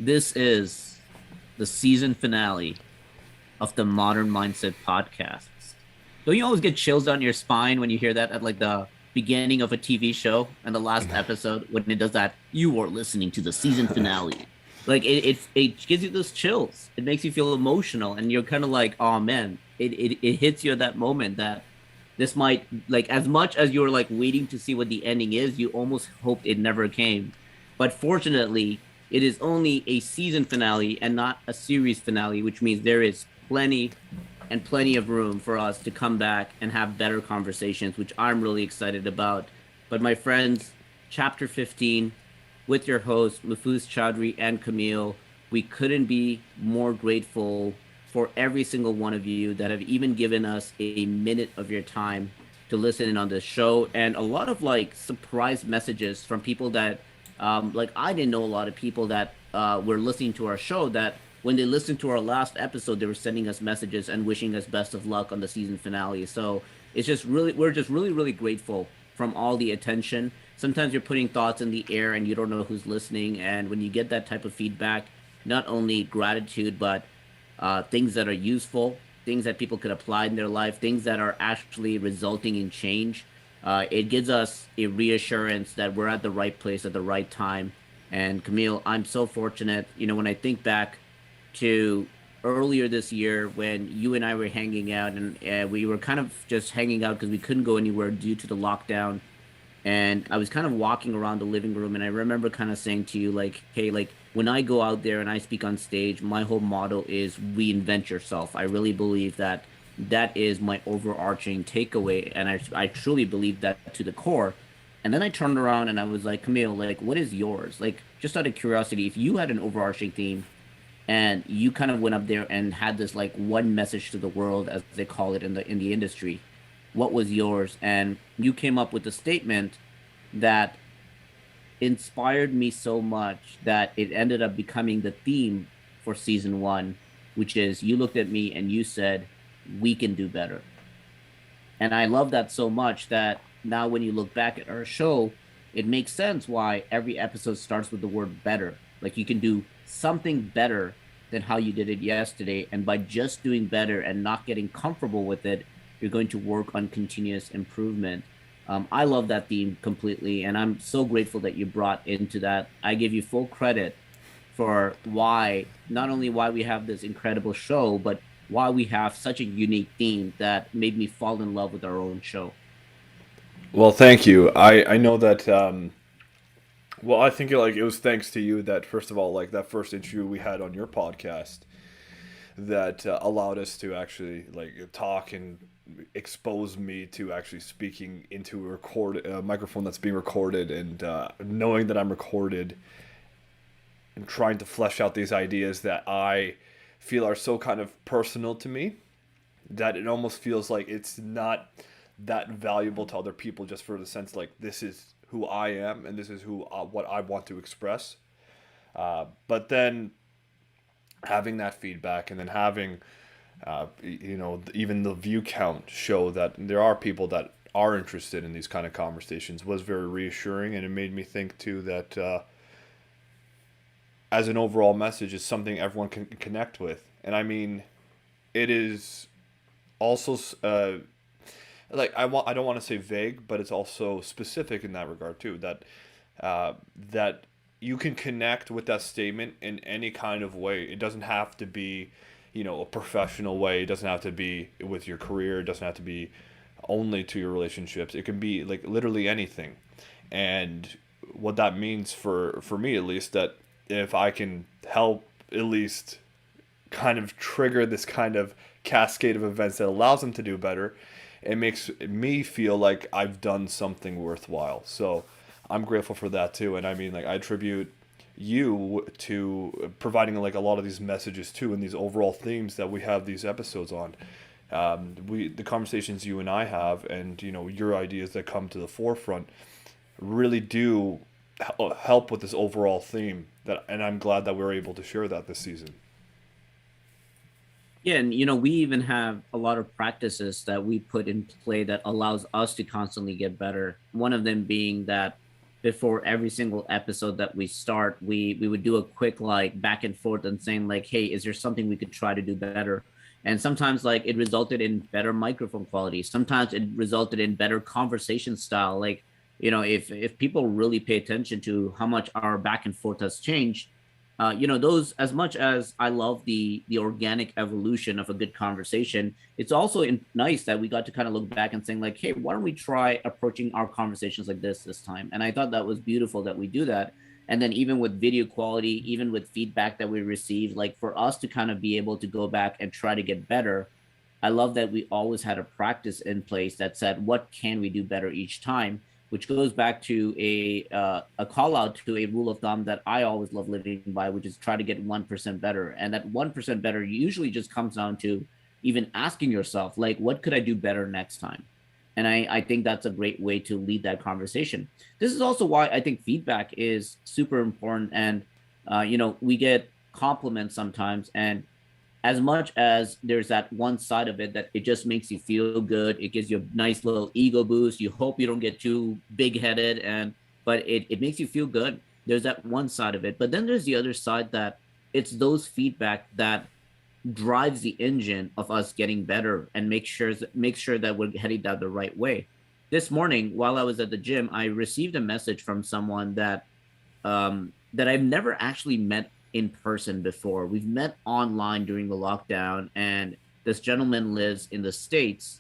This is the season finale of the Modern Mindset podcasts. Don't you always get chills down your spine when you hear that at like the beginning of a TV show and the last episode when it does that? You are listening to the season finale. Like it gives you those chills. It makes you feel emotional, and you're kind of like, oh man, it hits you at that moment that this might like as much as you're like waiting to see what the ending is, you almost hoped it never came. But fortunately, it is only a season finale and not a series finale, which means there is plenty of room for us to come back and have better conversations, which I'm really excited about. But my friends, chapter 15 with your hosts, Mufuz Chaudhry and Camille, we couldn't be more grateful for every single one of you that have even given us a minute of your time to listen in on this show, and a lot of like surprise messages from people that like I didn't know a lot of people that were listening to our show that when they listened to our last episode, they were sending us messages and wishing us best of luck on the season finale. So it's just really, we're just really, really grateful from all the attention. Sometimes you're putting thoughts in the air and you don't know who's listening. And when you get that type of feedback, not only gratitude, but things that are useful, things that people could apply in their life, things that are actually resulting in change. It gives us a reassurance that we're at the right place at the right time. And Camille, I'm so fortunate. You know, when I think back to earlier this year when you and I were hanging out, and we were kind of just hanging out because we couldn't go anywhere due to the lockdown, and I was kind of walking around the living room, and I remember kind of saying to you like, hey, like when I go out there and I speak on stage, my whole motto is reinvent yourself. I really believe that that is my overarching takeaway, and I truly believe that to the core. And then I turned around and I was like, Camille, like what is yours? Like just out of curiosity, if you had an overarching theme and you kind of went up there and had this like one message to the world, as they call it in the industry, what was yours? And you came up with a statement that inspired me so much that it ended up becoming the theme for season one, which is you looked at me and you said, we can do better. And I love that so much that now when you look back at our show, it makes sense why every episode starts with the word better. Like you can do something better than how you did it yesterday. And by just doing better and not getting comfortable with it, you're going to work on continuous improvement. I love that theme completely. And I'm so grateful that you brought into that. I give you full credit for why, not only why we have this incredible show, but why we have such a unique theme that made me fall in love with our own show. Well, thank you. I know that. Well, I think like it was thanks to you that first of all, like that first interview we had on your podcast, that allowed us to actually like talk and expose me to actually speaking into a microphone that's being recorded, and knowing that I'm recorded and trying to flesh out these ideas that I feel are so kind of personal to me that it almost feels like it's not that valuable to other people, just for the sense like this is who I am and this is who what I want to express. But then having that feedback, and then having even the view count show that there are people that are interested in these kind of conversations, was very reassuring, and it made me think too that as an overall message is something everyone can connect with. And I mean, it is also like I don't want to say vague, but it's also specific in that regard too. That you can connect with that statement in any kind of way. It doesn't have to be, a professional way. It doesn't have to be with your career. It doesn't have to be only to your relationships. It can be like literally anything. And what that means for me at least, that if I can help at least kind of trigger this kind of cascade of events that allows them to do better, it makes me feel like I've done something worthwhile. So I'm grateful for that too. And I mean, like, I attribute you to providing like a lot of these messages too, and these overall themes that we have these episodes on. The conversations you and I have, and your ideas that come to the forefront, really do help with this overall theme. And I'm glad that we're able to share that this season. Yeah, and we even have a lot of practices that we put in play that allows us to constantly get better. One of them being that before every single episode that we start, we would do a quick like back and forth and saying like, hey, is there something we could try to do better? And sometimes like it resulted in better microphone quality. Sometimes it resulted in better conversation style. Like, if people really pay attention to how much our back and forth has changed, those, as much as I love the organic evolution of a good conversation, it's also nice that we got to kind of look back and saying like, hey, why don't we try approaching our conversations like this time? And I thought that was beautiful that we do that. And then even with video quality, even with feedback that we receive, like for us to kind of be able to go back and try to get better, I love that we always had a practice in place that said, what can we do better each time? Which goes back to a call out to a rule of thumb that I always love living by, which is try to get 1% better. And that 1% better usually just comes down to even asking yourself, like, what could I do better next time? And I think that's a great way to lead that conversation. This is also why I think feedback is super important. And, we get compliments sometimes. And as much as there's that one side of it that it just makes you feel good, it gives you a nice little ego boost. You hope you don't get too big headed, but it makes you feel good. There's that one side of it. But then there's the other side that it's those feedback that drives the engine of us getting better and make sure that we're heading down the right way. This morning, while I was at the gym, I received a message from someone that I've never actually met in person before. We've met online during the lockdown, and this gentleman lives in the States.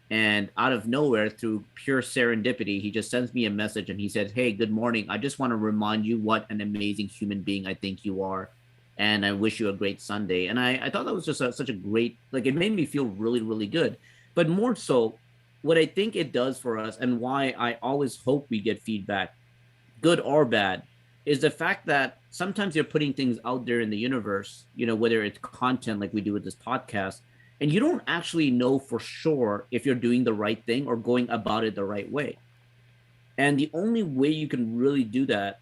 And out of nowhere, through pure serendipity, he just sends me a message and he says, hey, good morning. I just want to remind you what an amazing human being I think you are. And I wish you a great Sunday. And I thought that was just such a great, like, it made me feel really, really good. But more so, what I think it does for us and why I always hope we get feedback, good or bad, is the fact that sometimes you're putting things out there in the universe, whether it's content like we do with this podcast, and you don't actually know for sure if you're doing the right thing or going about it the right way. And the only way you can really do that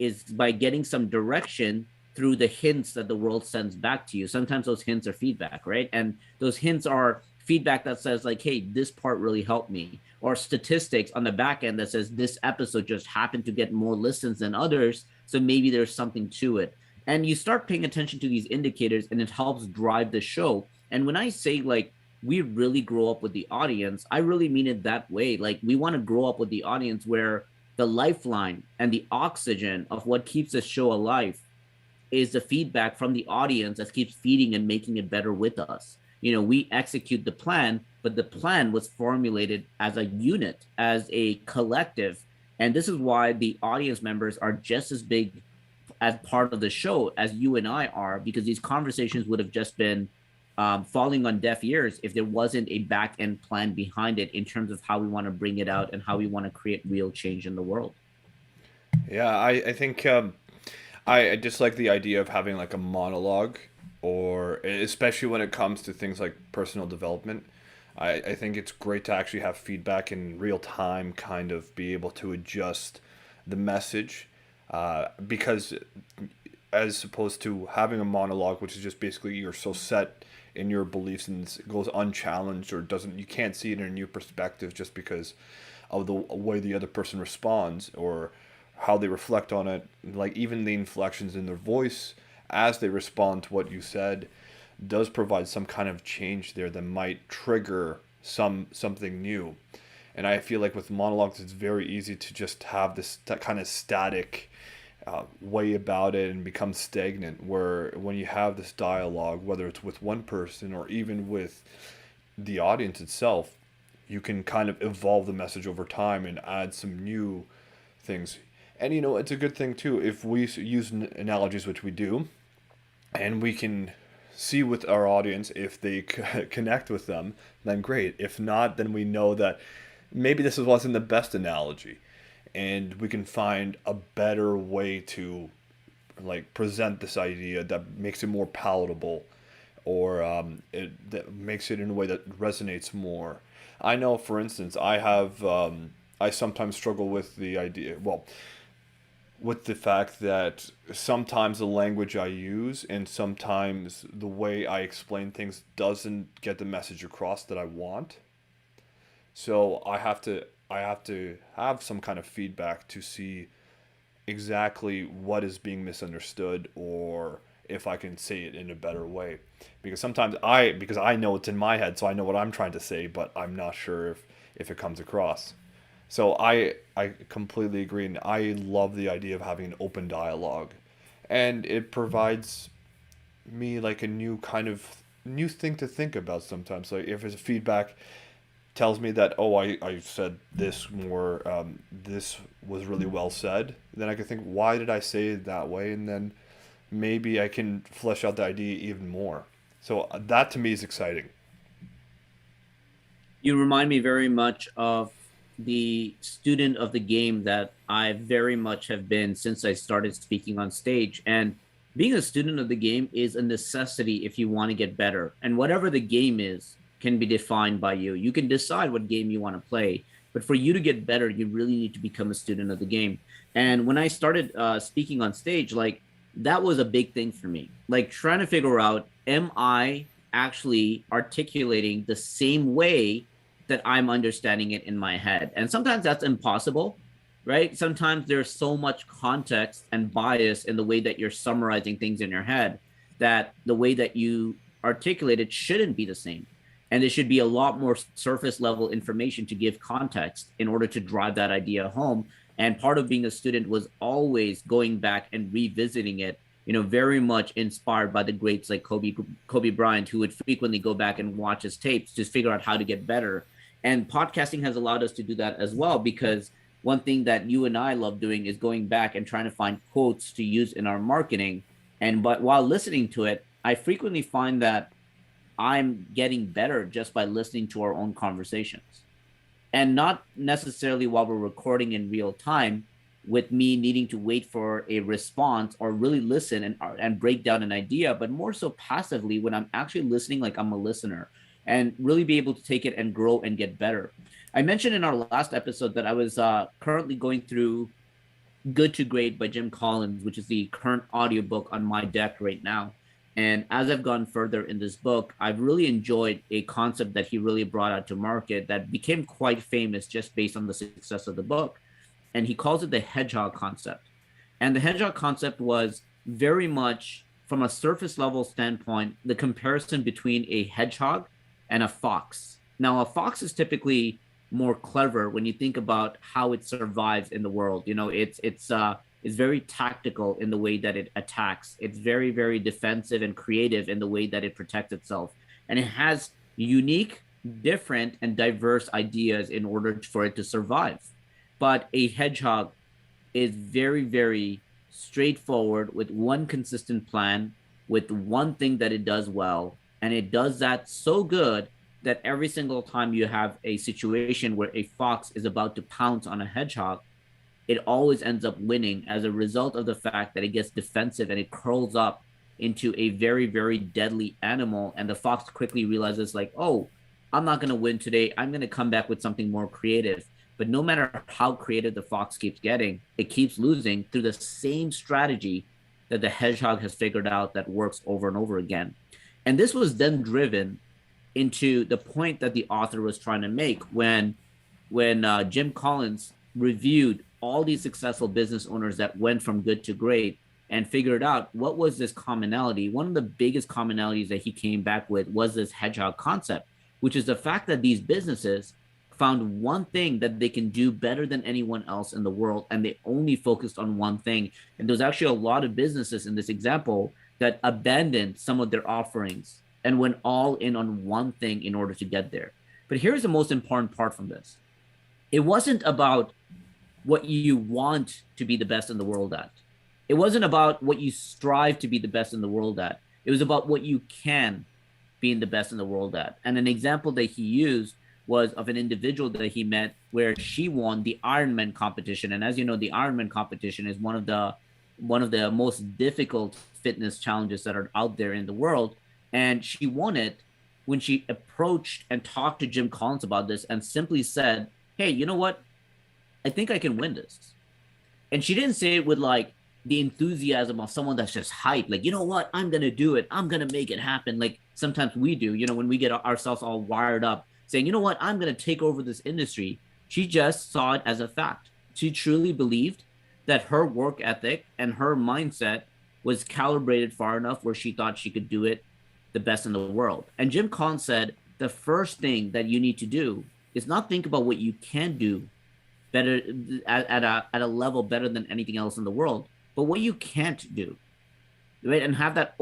is by getting some direction through the hints that the world sends back to you. Sometimes those hints are feedback, right? And those hints are feedback that says like, hey, this part really helped me, or statistics on the back end that says this episode just happened to get more listens than others, so maybe there's something to it. And you start paying attention to these indicators and it helps drive the show. And when I say like we really grow up with the audience, I really mean it that way. Like we want to grow up with the audience where the lifeline and the oxygen of what keeps the show alive is the feedback from the audience that keeps feeding and making it better with us. We execute the plan, but the plan was formulated as a unit, as a collective. And this is why the audience members are just as big as part of the show as you and I are, because these conversations would have just been falling on deaf ears if there wasn't a back end plan behind it in terms of how we want to bring it out and how we want to create real change in the world. Yeah, I think I just like the idea of having like a monologue, or especially when it comes to things like personal development. I think it's great to actually have feedback in real time, kind of be able to adjust the message, because as opposed to having a monologue, which is just basically you're so set in your beliefs and it goes unchallenged or doesn't, you can't see it in a new perspective just because of the way the other person responds or how they reflect on it, like even the inflections in their voice as they respond to what you said does provide some kind of change there that might trigger something new. And I feel like with monologues, it's very easy to just have this kind of static way about it and become stagnant. Where when you have this dialogue, whether it's with one person or even with the audience itself, you can kind of evolve the message over time and add some new things. And it's a good thing too if we use analogies, which we do, and we can see with our audience if they connect with them, then great. If not, then we know that maybe this wasn't the best analogy, and we can find a better way to like present this idea that makes it more palatable, or that makes it in a way that resonates more. I know, for instance, I sometimes struggle with the idea. Well, with the fact that sometimes the language I use and sometimes the way I explain things doesn't get the message across that I want. So I have to have some kind of feedback to see exactly what is being misunderstood, or if I can say it in a better way. Because sometimes because I know it's in my head, so I know what I'm trying to say, but I'm not sure if it comes across. So I completely agree, and I love the idea of having an open dialogue, and it provides me like a new kind of new thing to think about sometimes. Like if it's feedback tells me that, oh, I said this more, this was really well said, then I can think, why did I say it that way? And then maybe I can flesh out the idea even more. So that to me is exciting. You remind me very much of the student of the game that I very much have been since I started speaking on stage. And being a student of the game is a necessity if you want to get better. And whatever the game is can be defined by you. You can decide what game you want to play. But for you to get better, you really need to become a student of the game. And when I started speaking on stage, like that was a big thing for me. Like trying to figure out, am I actually articulating the same way that I'm understanding it in my head? And sometimes that's impossible, right? Sometimes there's so much context and bias in the way that you're summarizing things in your head that the way that you articulate it shouldn't be the same. And there should be a lot more surface level information to give context in order to drive that idea home. And part of being a student was always going back and revisiting it, very much inspired by the greats like Kobe Bryant, who would frequently go back and watch his tapes to figure out how to get better. And podcasting has allowed us to do that as well, because one thing that you and I love doing is going back and trying to find quotes to use in our marketing. But while listening to it, I frequently find that I'm getting better just by listening to our own conversations, and not necessarily while we're recording in real time with me needing to wait for a response or really listen and break down an idea, but more so passively when I'm actually listening like I'm a listener, and really be able to take it and grow and get better. I mentioned in our last episode that I was currently going through Good to Great by Jim Collins, which is the current audiobook on my deck right now. And as I've gone further in this book, I've really enjoyed a concept that he really brought out to market that became quite famous just based on the success of the book. And he calls it the hedgehog concept. And the hedgehog concept was very much, from a surface level standpoint, the comparison between a hedgehog and a fox. Now, a fox is typically more clever when you think about how it survives in the world. It's very tactical in the way that it attacks. It's very, very defensive and creative in the way that it protects itself. And it has unique, different, and diverse ideas in order for it to survive. But a hedgehog is very, very straightforward with one consistent plan, with one thing that it does well. And it does that so good that every single time you have a situation where a fox is about to pounce on a hedgehog, it always ends up winning as a result of the fact that it gets defensive and it curls up into a very, very deadly animal. And the fox quickly realizes, like, oh, I'm not going to win today. I'm going to come back with something more creative. But no matter how creative the fox keeps getting, it keeps losing through the same strategy that the hedgehog has figured out that works over and over again. And this was then driven into the point that the author was trying to make when Jim Collins reviewed all these successful business owners that went from good to great and figured out what was this commonality. One of the biggest commonalities that he came back with was this hedgehog concept, which is the fact that these businesses found one thing that they can do better than anyone else in the world, and they only focused on one thing. And there's actually a lot of businesses in this example that abandoned some of their offerings and went all in on one thing in order to get there. But here's the most important part from this. It wasn't about what you want to be the best in the world at. It wasn't about what you strive to be the best in the world at. It was about what you can be the best in the world at. And an example that he used was of an individual that he met where she won the Ironman competition. And as you know, the Ironman competition is one of the most difficult fitness challenges that are out there in the world. And she won it when she approached and talked to Jim Collins about this and simply said, hey, you know what? I think I can win this. And she didn't say it with like the enthusiasm of someone that's just hyped, like, you know what? I'm going to do it. I'm going to make it happen. Like sometimes we do, when we get ourselves all wired up saying, you know what? I'm going to take over this industry. She just saw it as a fact. She truly believed that her work ethic and her mindset was calibrated far enough where she thought she could do it the best in the world. And Jim Collins said the first thing that you need to do is not think about what you can do better at a level better than anything else in the world, but what you can't do, right? And have that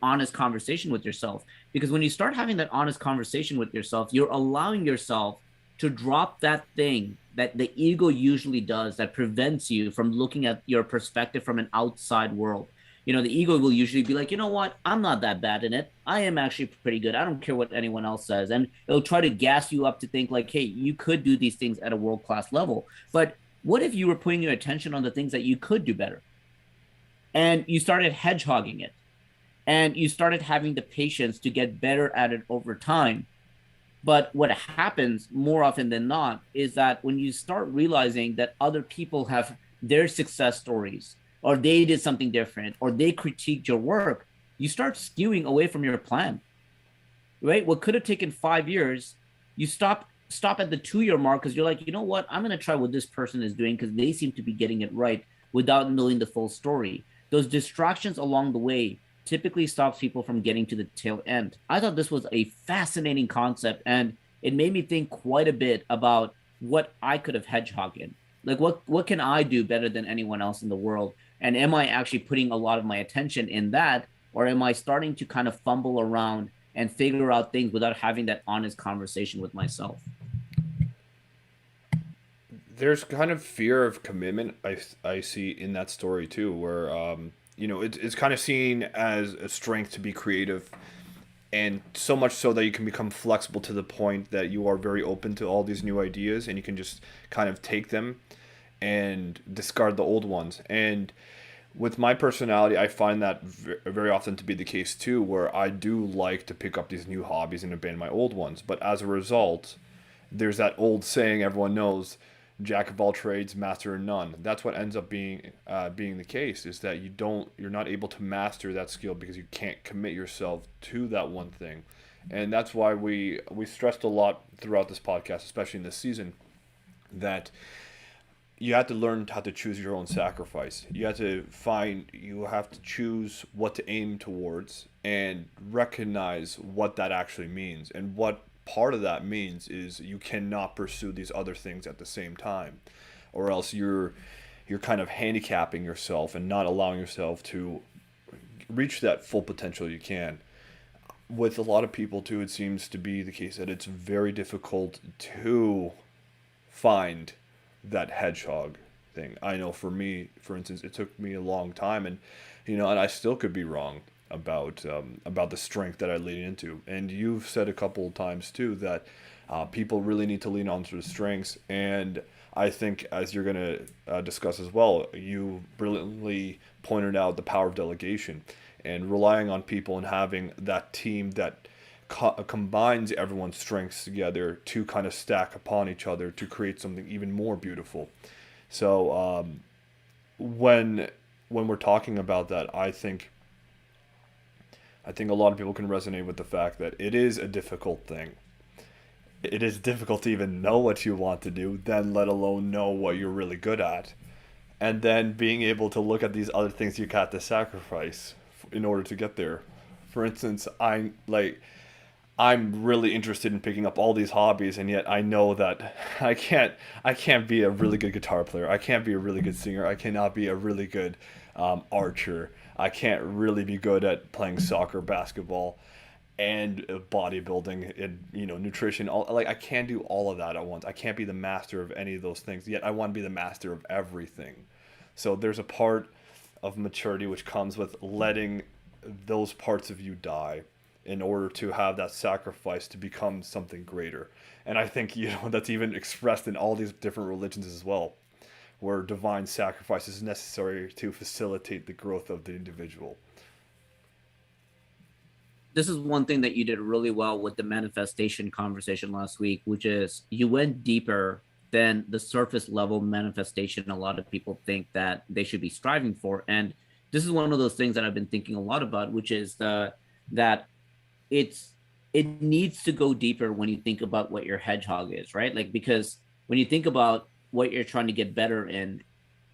honest conversation with yourself. Because when you start having that honest conversation with yourself, you're allowing yourself to drop that thing that the ego usually does that prevents you from looking at your perspective from an outside world. The ego will usually be like, you know what, I'm not that bad in it. I am actually pretty good. I don't care what anyone else says. And it'll try to gas you up to think like, hey, you could do these things at a world-class level. But what if you were putting your attention on the things that you could do better? And you started hedgehogging it, and you started having the patience to get better at it over time. But what happens more often than not is that when you start realizing that other people have their success stories, or they did something different, or they critiqued your work, you start skewing away from your plan, right? What could have taken 5 years, you stop at the 2 year mark because you're like, you know what, I'm going to try what this person is doing because they seem to be getting it right without knowing the full story. Those distractions along the way typically stops people from getting to the tail end. I thought this was a fascinating concept, and it made me think quite a bit about what I could have hedgehogged in. Like, what can I do better than anyone else in the world? And am I actually putting a lot of my attention in that, or am I starting to kind of fumble around and figure out things without having that honest conversation with myself? There's kind of fear of commitment I see in that story too, where it's kind of seen as a strength to be creative, and so much so that you can become flexible to the point that you are very open to all these new ideas, and you can just kind of take them and discard the old ones. And with my personality, I find that very often to be the case too, where I do like to pick up these new hobbies and abandon my old ones. But as a result, there's that old saying everyone knows: "Jack of all trades, master in none." That's what ends up being the case, is that you're not able to master that skill because you can't commit yourself to that one thing. And that's why we stressed a lot throughout this podcast, especially in this season, that you have to learn how to choose your own sacrifice. You have to choose what to aim towards and recognize what that actually means. And what part of that means is you cannot pursue these other things at the same time, or else you're kind of handicapping yourself and not allowing yourself to reach that full potential you can. With a lot of people too, it seems to be the case that it's very difficult to find that hedgehog thing. I know for me, for instance, it took me a long time, and and I still could be wrong about the strength that I lean into. And you've said a couple of times too that people really need to lean onto the strengths. And I think, as you're going to discuss as well, you brilliantly pointed out the power of delegation and relying on people and having that team that combines everyone's strengths together to kind of stack upon each other to create something even more beautiful. So when we're talking about that, I think a lot of people can resonate with the fact that it is a difficult thing. It is difficult to even know what you want to do, then let alone know what you're really good at. And then being able to look at these other things you got to sacrifice in order to get there. For instance, I'm really interested in picking up all these hobbies, and yet I know that I can't be a really good guitar player. I can't be a really good singer. I cannot be a really good archer. I can't really be good at playing soccer, basketball, and bodybuilding, and nutrition. I can't do all of that at once. I can't be the master of any of those things. Yet I want to be the master of everything. So there's a part of maturity which comes with letting those parts of you die in order to have that sacrifice to become something greater. And I think that's even expressed in all these different religions as well, where divine sacrifice is necessary to facilitate the growth of the individual. This is one thing that you did really well with the manifestation conversation last week, which is you went deeper than the surface level manifestation a lot of people think that they should be striving for. And this is one of those things that I've been thinking a lot about, which is that it needs to go deeper when you think about what your hedgehog is, right? Like, because when you think about what you're trying to get better in,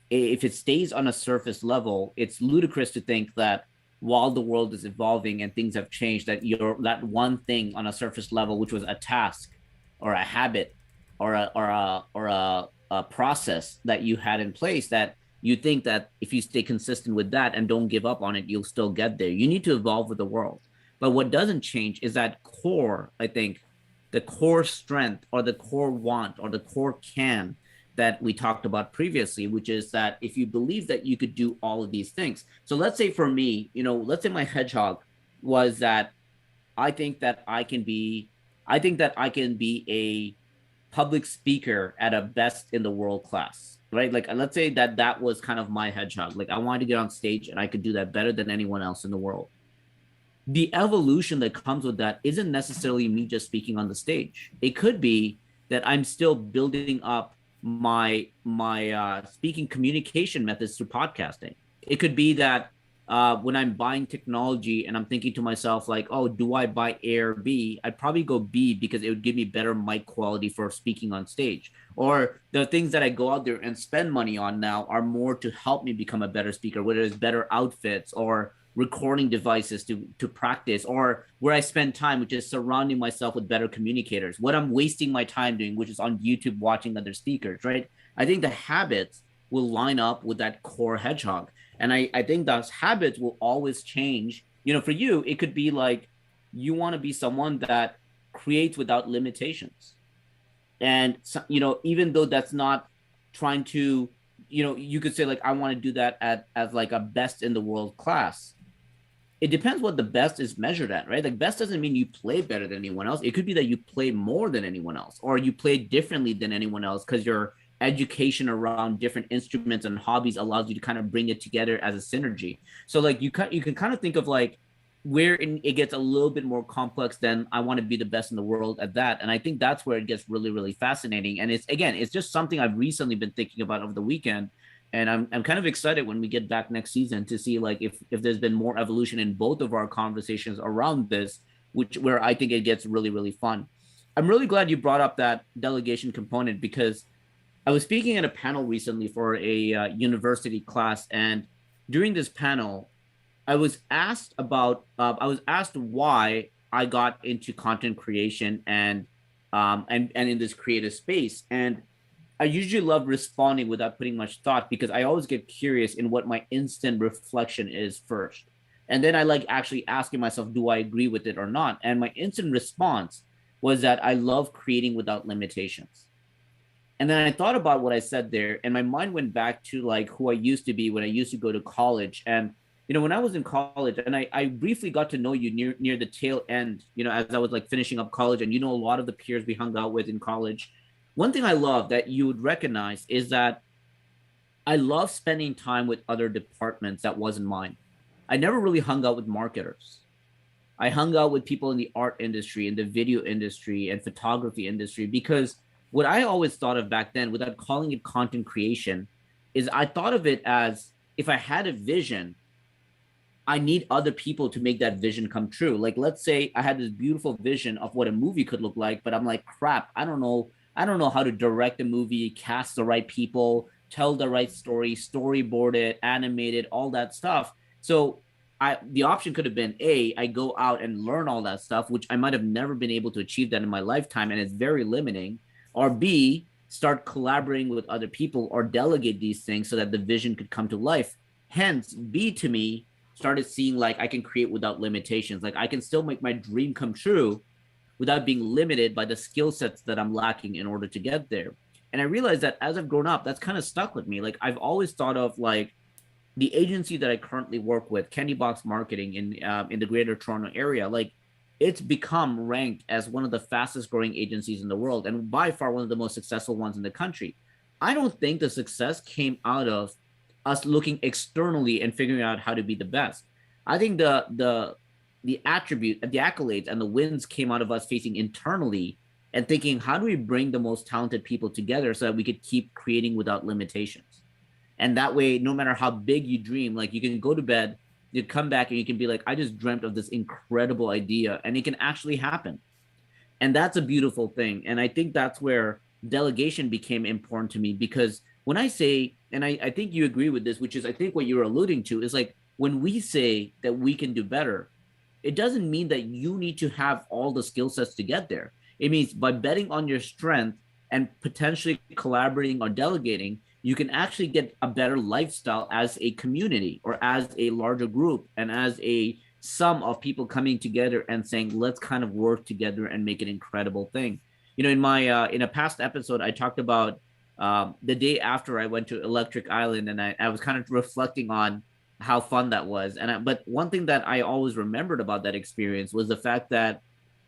if it stays on a surface level, it's ludicrous to think that while the world is evolving and things have changed, that you're that one thing on a surface level, which was a task or a habit or a process that you had in place, that you think that if you stay consistent with that and don't give up on it, you'll still get there. You need to evolve with the world. But what doesn't change is that core, I think, the core strength or the core want or the core can that we talked about previously, which is that if you believe that you could do all of these things. So let's say for me, let's say my hedgehog was that I think that I can be, I think that I can be a public speaker at a best in the world class, right? Like let's say that that was kind of my hedgehog. Like I wanted to get on stage and I could do that better than anyone else in the world. The evolution that comes with that isn't necessarily me just speaking on the stage. It could be that I'm still building up my speaking communication methods through podcasting. It could be that when I'm buying technology and I'm thinking to myself like, oh, do I buy A or B? I'd probably go B because it would give me better mic quality for speaking on stage. Or the things that I go out there and spend money on now are more to help me become a better speaker, whether it's better outfits or recording devices to practice, or where I spend time, which is surrounding myself with better communicators. What I'm wasting my time doing, which is on YouTube watching other speakers, right? I think the habits will line up with that core hedgehog. And I think those habits will always change. For you, it could be like you want to be someone that creates without limitations. And, even though that's not trying to, you could say like, I want to do that as like a best in the world class. It depends what the best is measured at, right? Like best doesn't mean you play better than anyone else. It could be that you play more than anyone else, or you play differently than anyone else because your education around different instruments and hobbies allows you to kind of bring it together as a synergy. So like you can kind of think of like where it gets a little bit more complex than I want to be the best in the world at that. And I think that's where it gets really, really fascinating. And it's just something I've recently been thinking about over the weekend. And I'm kind of excited when we get back next season to see like if there's been more evolution in both of our conversations around this, where I think it gets really, really fun. I'm really glad you brought up that delegation component, because I was speaking at a panel recently for a university class, and during this panel, I was asked why I got into content creation and in this creative space. And I usually love responding without putting much thought, because I always get curious in what my instant reflection is first. And then I like actually asking myself, do I agree with it or not? And my instant response was that I love creating without limitations. And then I thought about what I said there, and my mind went back to like who I used to be when I used to go to college. And when I was in college, and I briefly got to know you near the tail end, as I was like finishing up college, and a lot of the peers we hung out with in college. One thing I love that you would recognize is that I love spending time with other departments that wasn't mine. I never really hung out with marketers. I hung out with people in the art industry, in the video industry, and photography industry, because what I always thought of back then, without calling it content creation, is I thought of it as if I had a vision, I need other people to make that vision come true. Like, let's say I had this beautiful vision of what a movie could look like, but I'm like, crap, I don't know how to direct a movie, cast the right people, tell the right story, storyboard it, animate it, all that stuff. So the option could have been A, I go out and learn all that stuff, which I might have never been able to achieve that in my lifetime, and it's very limiting. Or B, start collaborating with other people or delegate these things so that the vision could come to life. Hence, B to me started seeing like I can create without limitations. Like I can still make my dream come true without being limited by the skill sets that I'm lacking in order to get there. And I realized that as I've grown up, that's kind of stuck with me. Like I've always thought of like the agency that I currently work with, Candy Box Marketing in the Greater Toronto area. Like it's become ranked as one of the fastest growing agencies in the world, and by far one of the most successful ones in the country. I don't think the success came out of us looking externally and figuring out how to be the best. I think the attribute, the accolades, and the wins came out of us facing internally and thinking, how do we bring the most talented people together so that we could keep creating without limitations? And that way, no matter how big you dream, like you can go to bed, you come back and you can be like, I just dreamt of this incredible idea, and it can actually happen. And that's a beautiful thing. And I think that's where delegation became important to me because when I say, and I think you agree with this, which is I think what you're alluding to is like when we say that we can do better, it doesn't mean that you need to have all the skill sets to get there. It means by betting on your strength and potentially collaborating or delegating, you can actually get a better lifestyle as a community or as a larger group and as a sum of people coming together and saying, let's kind of work together and make an incredible thing. In my in a past episode, I talked about the day after I went to Electric Island, and I was kind of reflecting on how fun that was. But one thing that I always remembered about that experience was the fact that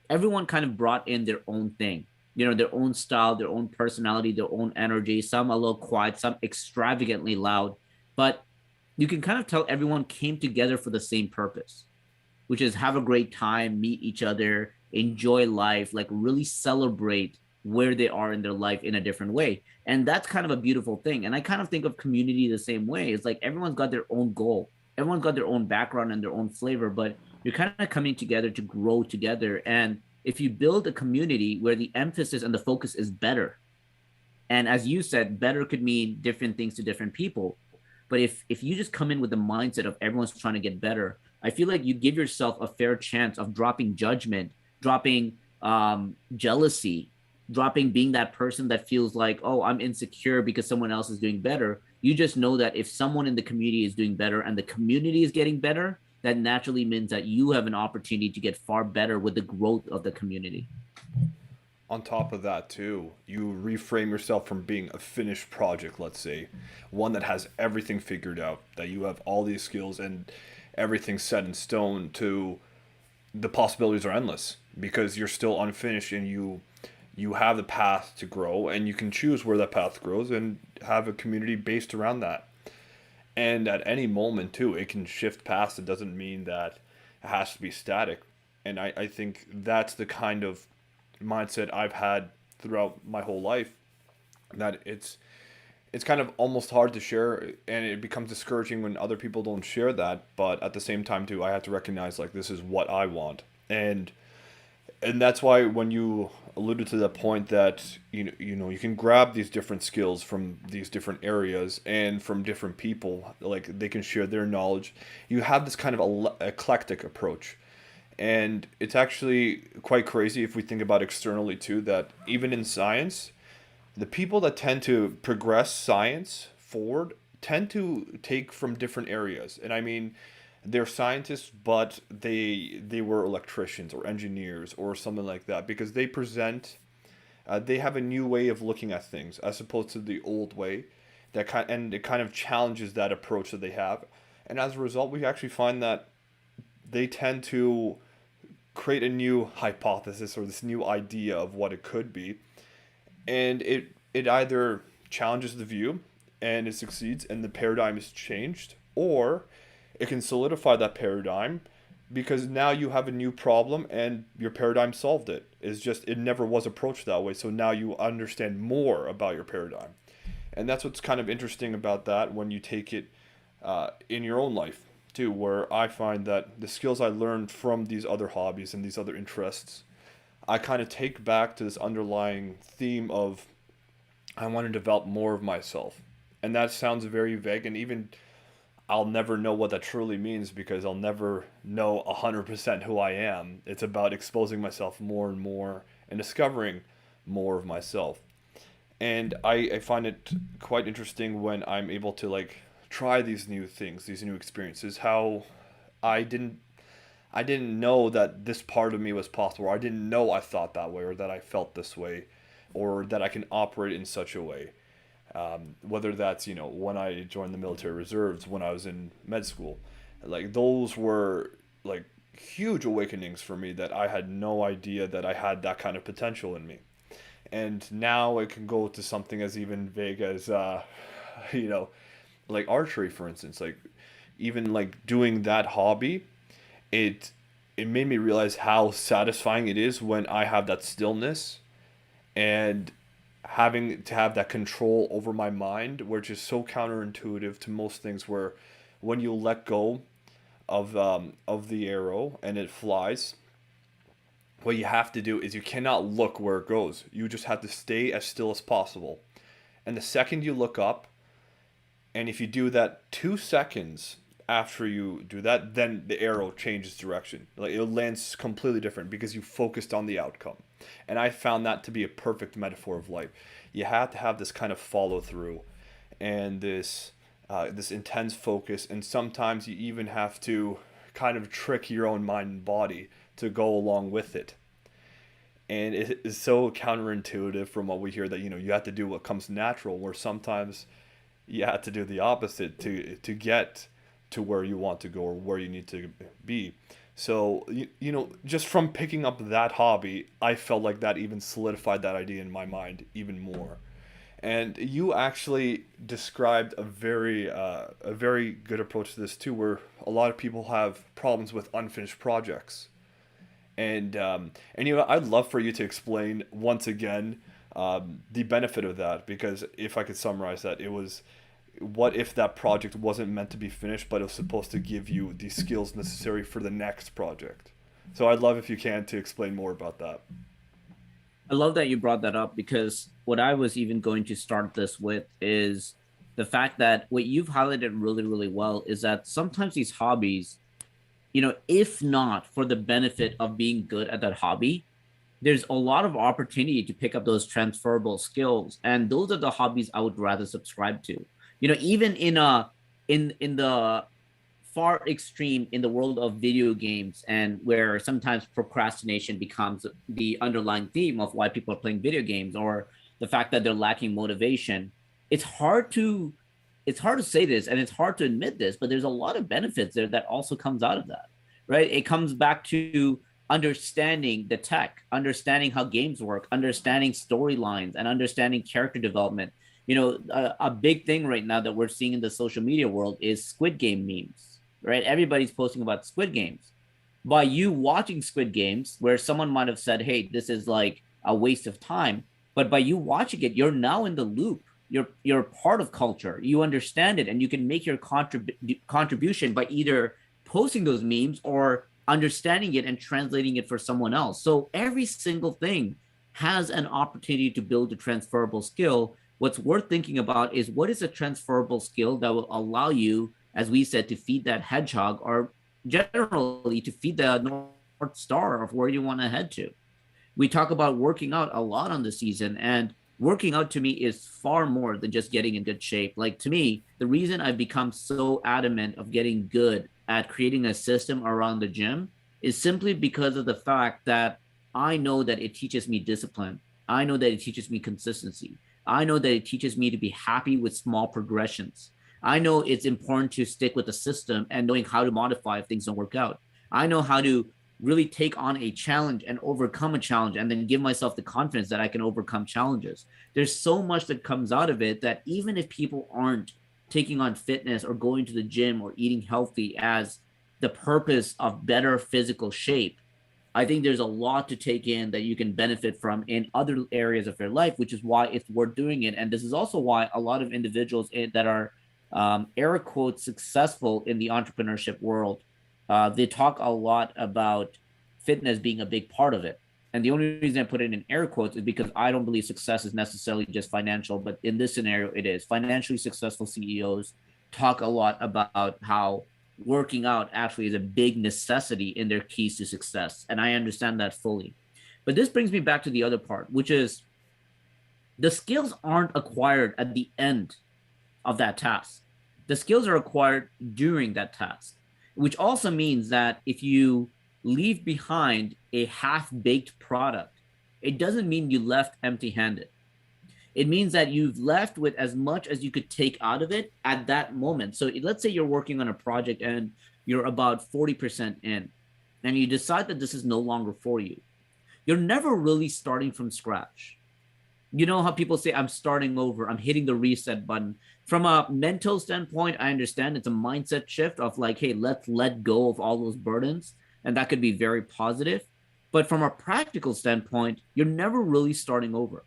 everyone kind of brought in their own thing, their own style, their own personality, their own energy. Some a little quiet, some extravagantly loud, but you can kind of tell everyone came together for the same purpose, which is have a great time, meet each other, enjoy life, like really celebrate where they are in their life in a different way. And that's kind of a beautiful thing. And I kind of think of community the same way. It's like everyone's got their own goal, everyone's got their own background and their own flavor, but you're kind of coming together to grow together. And if you build a community where the emphasis and the focus is better, and as you said, better could mean different things to different people. But if you just come in with the mindset of everyone's trying to get better, I feel like you give yourself a fair chance of dropping judgment, dropping jealousy, dropping being that person that feels like, oh, I'm insecure because someone else is doing better. You just know that if someone in the community is doing better and the community is getting better, that naturally means that you have an opportunity to get far better with the growth of the community. On top of that, too, you reframe yourself from being a finished project, let's say, one that has everything figured out, that you have all these skills and everything set in stone, to the possibilities are endless because you're still unfinished and you have the path to grow and you can choose where that path grows and have a community based around that. And at any moment too, it can shift past. It doesn't mean that it has to be static. And I think that's the kind of mindset I've had throughout my whole life, that it's kind of almost hard to share, and it becomes discouraging when other people don't share that. But at the same time too, I have to recognize like this is what I want. And that's why when you alluded to the point that you can grab these different skills from these different areas and from different people, like they can share their knowledge, you have this kind of eclectic approach. And it's actually quite crazy if we think about externally too, that even in science, the people that tend to progress science forward tend to take from different areas. And I mean, they're scientists, but they were electricians or engineers or something like that, because they present they have a new way of looking at things as opposed to the old way, and it kind of challenges that approach that they have. And as a result, we actually find that they tend to create a new hypothesis or this new idea of what it could be, and it either challenges the view and it succeeds and the paradigm is changed, or it can solidify that paradigm because now you have a new problem and your paradigm solved it. It's just it never was approached that way, so now you understand more about your paradigm. And that's what's kind of interesting about that when you take it in your own life too, where I find that the skills I learned from these other hobbies and these other interests, I kind of take back to this underlying theme of I want to develop more of myself. And that sounds very vague, and even I'll never know what that truly means because I'll never know 100% who I am. It's about exposing myself more and more and discovering more of myself. And I find it quite interesting when I'm able to like try these new things, these new experiences, how I didn't I didn't know that this part of me was possible, or I didn't know I thought that way, or that I felt this way, or that I can operate in such a way. Whether that's when I joined the military reserves when I was in med school, like those were like huge awakenings for me that I had no idea that I had that kind of potential in me. And now it can go to something as even vague as you know like archery, for instance. Like even like doing that hobby, it it made me realize how satisfying it is when I have that stillness and having to have that control over my mind, which is so counterintuitive to most things. Where when you let go of the arrow and it flies, what you have to do is you cannot look where it goes. You just have to stay as still as possible. And the second you look up, and if you do that 2 seconds after you do that, then the arrow changes direction. Like it lands completely different because you focused on the outcome. And I found that to be a perfect metaphor of life. You have to have this kind of follow through, and this intense focus, and sometimes you even have to kind of trick your own mind and body to go along with it. And it is so counterintuitive from what we hear that you have to do what comes natural, where sometimes you have to do the opposite to get to where you want to go or where you need to be. So just from picking up that hobby, I felt like that even solidified that idea in my mind even more. And you actually described a very good approach to this too, where a lot of people have problems with unfinished projects. And I'd love for you to explain once again the benefit of that, because if I could summarize that, it was, what if that project wasn't meant to be finished, but it was supposed to give you the skills necessary for the next project. So I'd love if you can to explain more about that. I love that you brought that up, because what I was even going to start this with is the fact that what you've highlighted really, really well is that sometimes these hobbies, if not for the benefit of being good at that hobby, there's a lot of opportunity to pick up those transferable skills. And those are the hobbies I would rather subscribe to. Even in the far extreme in the world of video games, and where sometimes procrastination becomes the underlying theme of why people are playing video games, or the fact that they're lacking motivation. It's hard to say this, and it's hard to admit this, but there's a lot of benefits there that also comes out of that, right? It comes back to understanding the tech, understanding how games work, understanding storylines, and understanding character development. A big thing right now that we're seeing in the social media world is Squid Game memes, right? Everybody's posting about Squid Games. By you watching Squid Games, where someone might have said, hey, this is like a waste of time, but by you watching it, you're now in the loop. You're part of culture. You understand it, and you can make your contribution by either posting those memes or understanding it and translating it for someone else. So every single thing has an opportunity to build a transferable skill. What's worth thinking about is, what is a transferable skill that will allow you, as we said, to feed that hedgehog, or generally to feed the North Star of where you want to head to. We talk about working out a lot on the season, and working out to me is far more than just getting in good shape. Like, to me, the reason I've become so adamant of getting good at creating a system around the gym is simply because of the fact that I know that it teaches me discipline. I know that it teaches me consistency. I know that it teaches me to be happy with small progressions. I know it's important to stick with the system and knowing how to modify if things don't work out. I know how to really take on a challenge and overcome a challenge, and then give myself the confidence that I can overcome challenges. There's so much that comes out of it that even if people aren't taking on fitness or going to the gym or eating healthy as the purpose of better physical shape, I think there's a lot to take in that you can benefit from in other areas of your life, which is why it's worth doing it. And this is also why a lot of individuals that are air quotes successful in the entrepreneurship world, they talk a lot about fitness being a big part of it. And the only reason I put it in air quotes is because I don't believe success is necessarily just financial, but in this scenario, it is. Financially successful CEOs talk a lot about how working out actually is a big necessity in their keys to success. And I understand that fully. But this brings me back to the other part, which is the skills aren't acquired at the end of that task. The skills are acquired during that task, which also means that if you leave behind a half-baked product, it doesn't mean you left empty-handed. It means that you've left with as much as you could take out of it at that moment. So let's say you're working on a project and you're about 40% in, and you decide that this is no longer for you. You're never really starting from scratch. You know how people say, I'm starting over, I'm hitting the reset button. From a mental standpoint, I understand it's a mindset shift of like, hey, let's let go of all those burdens. And that could be very positive. But from a practical standpoint, you're never really starting over.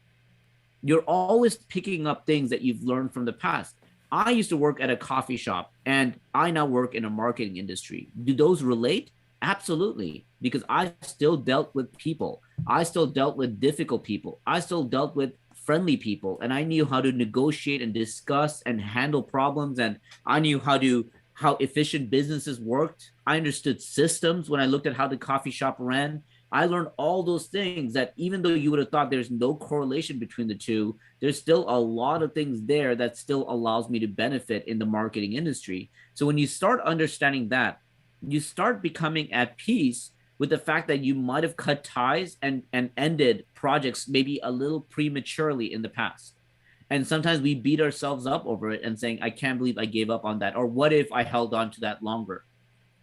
You're always picking up things that you've learned from the past. I used to work at a coffee shop, and I now work in a marketing industry. Do those relate? Absolutely. Because I still dealt with people. I still dealt with difficult people. I still dealt with friendly people. And I knew how to negotiate and discuss and handle problems. And I knew how efficient businesses worked. I understood systems when I looked at how the coffee shop ran. I learned all those things that even though you would have thought there's no correlation between the two, there's still a lot of things there that still allows me to benefit in the marketing industry. So when you start understanding that, you start becoming at peace with the fact that you might have cut ties and ended projects maybe a little prematurely in the past. And sometimes we beat ourselves up over it and saying, I can't believe I gave up on that. Or what if I held on to that longer?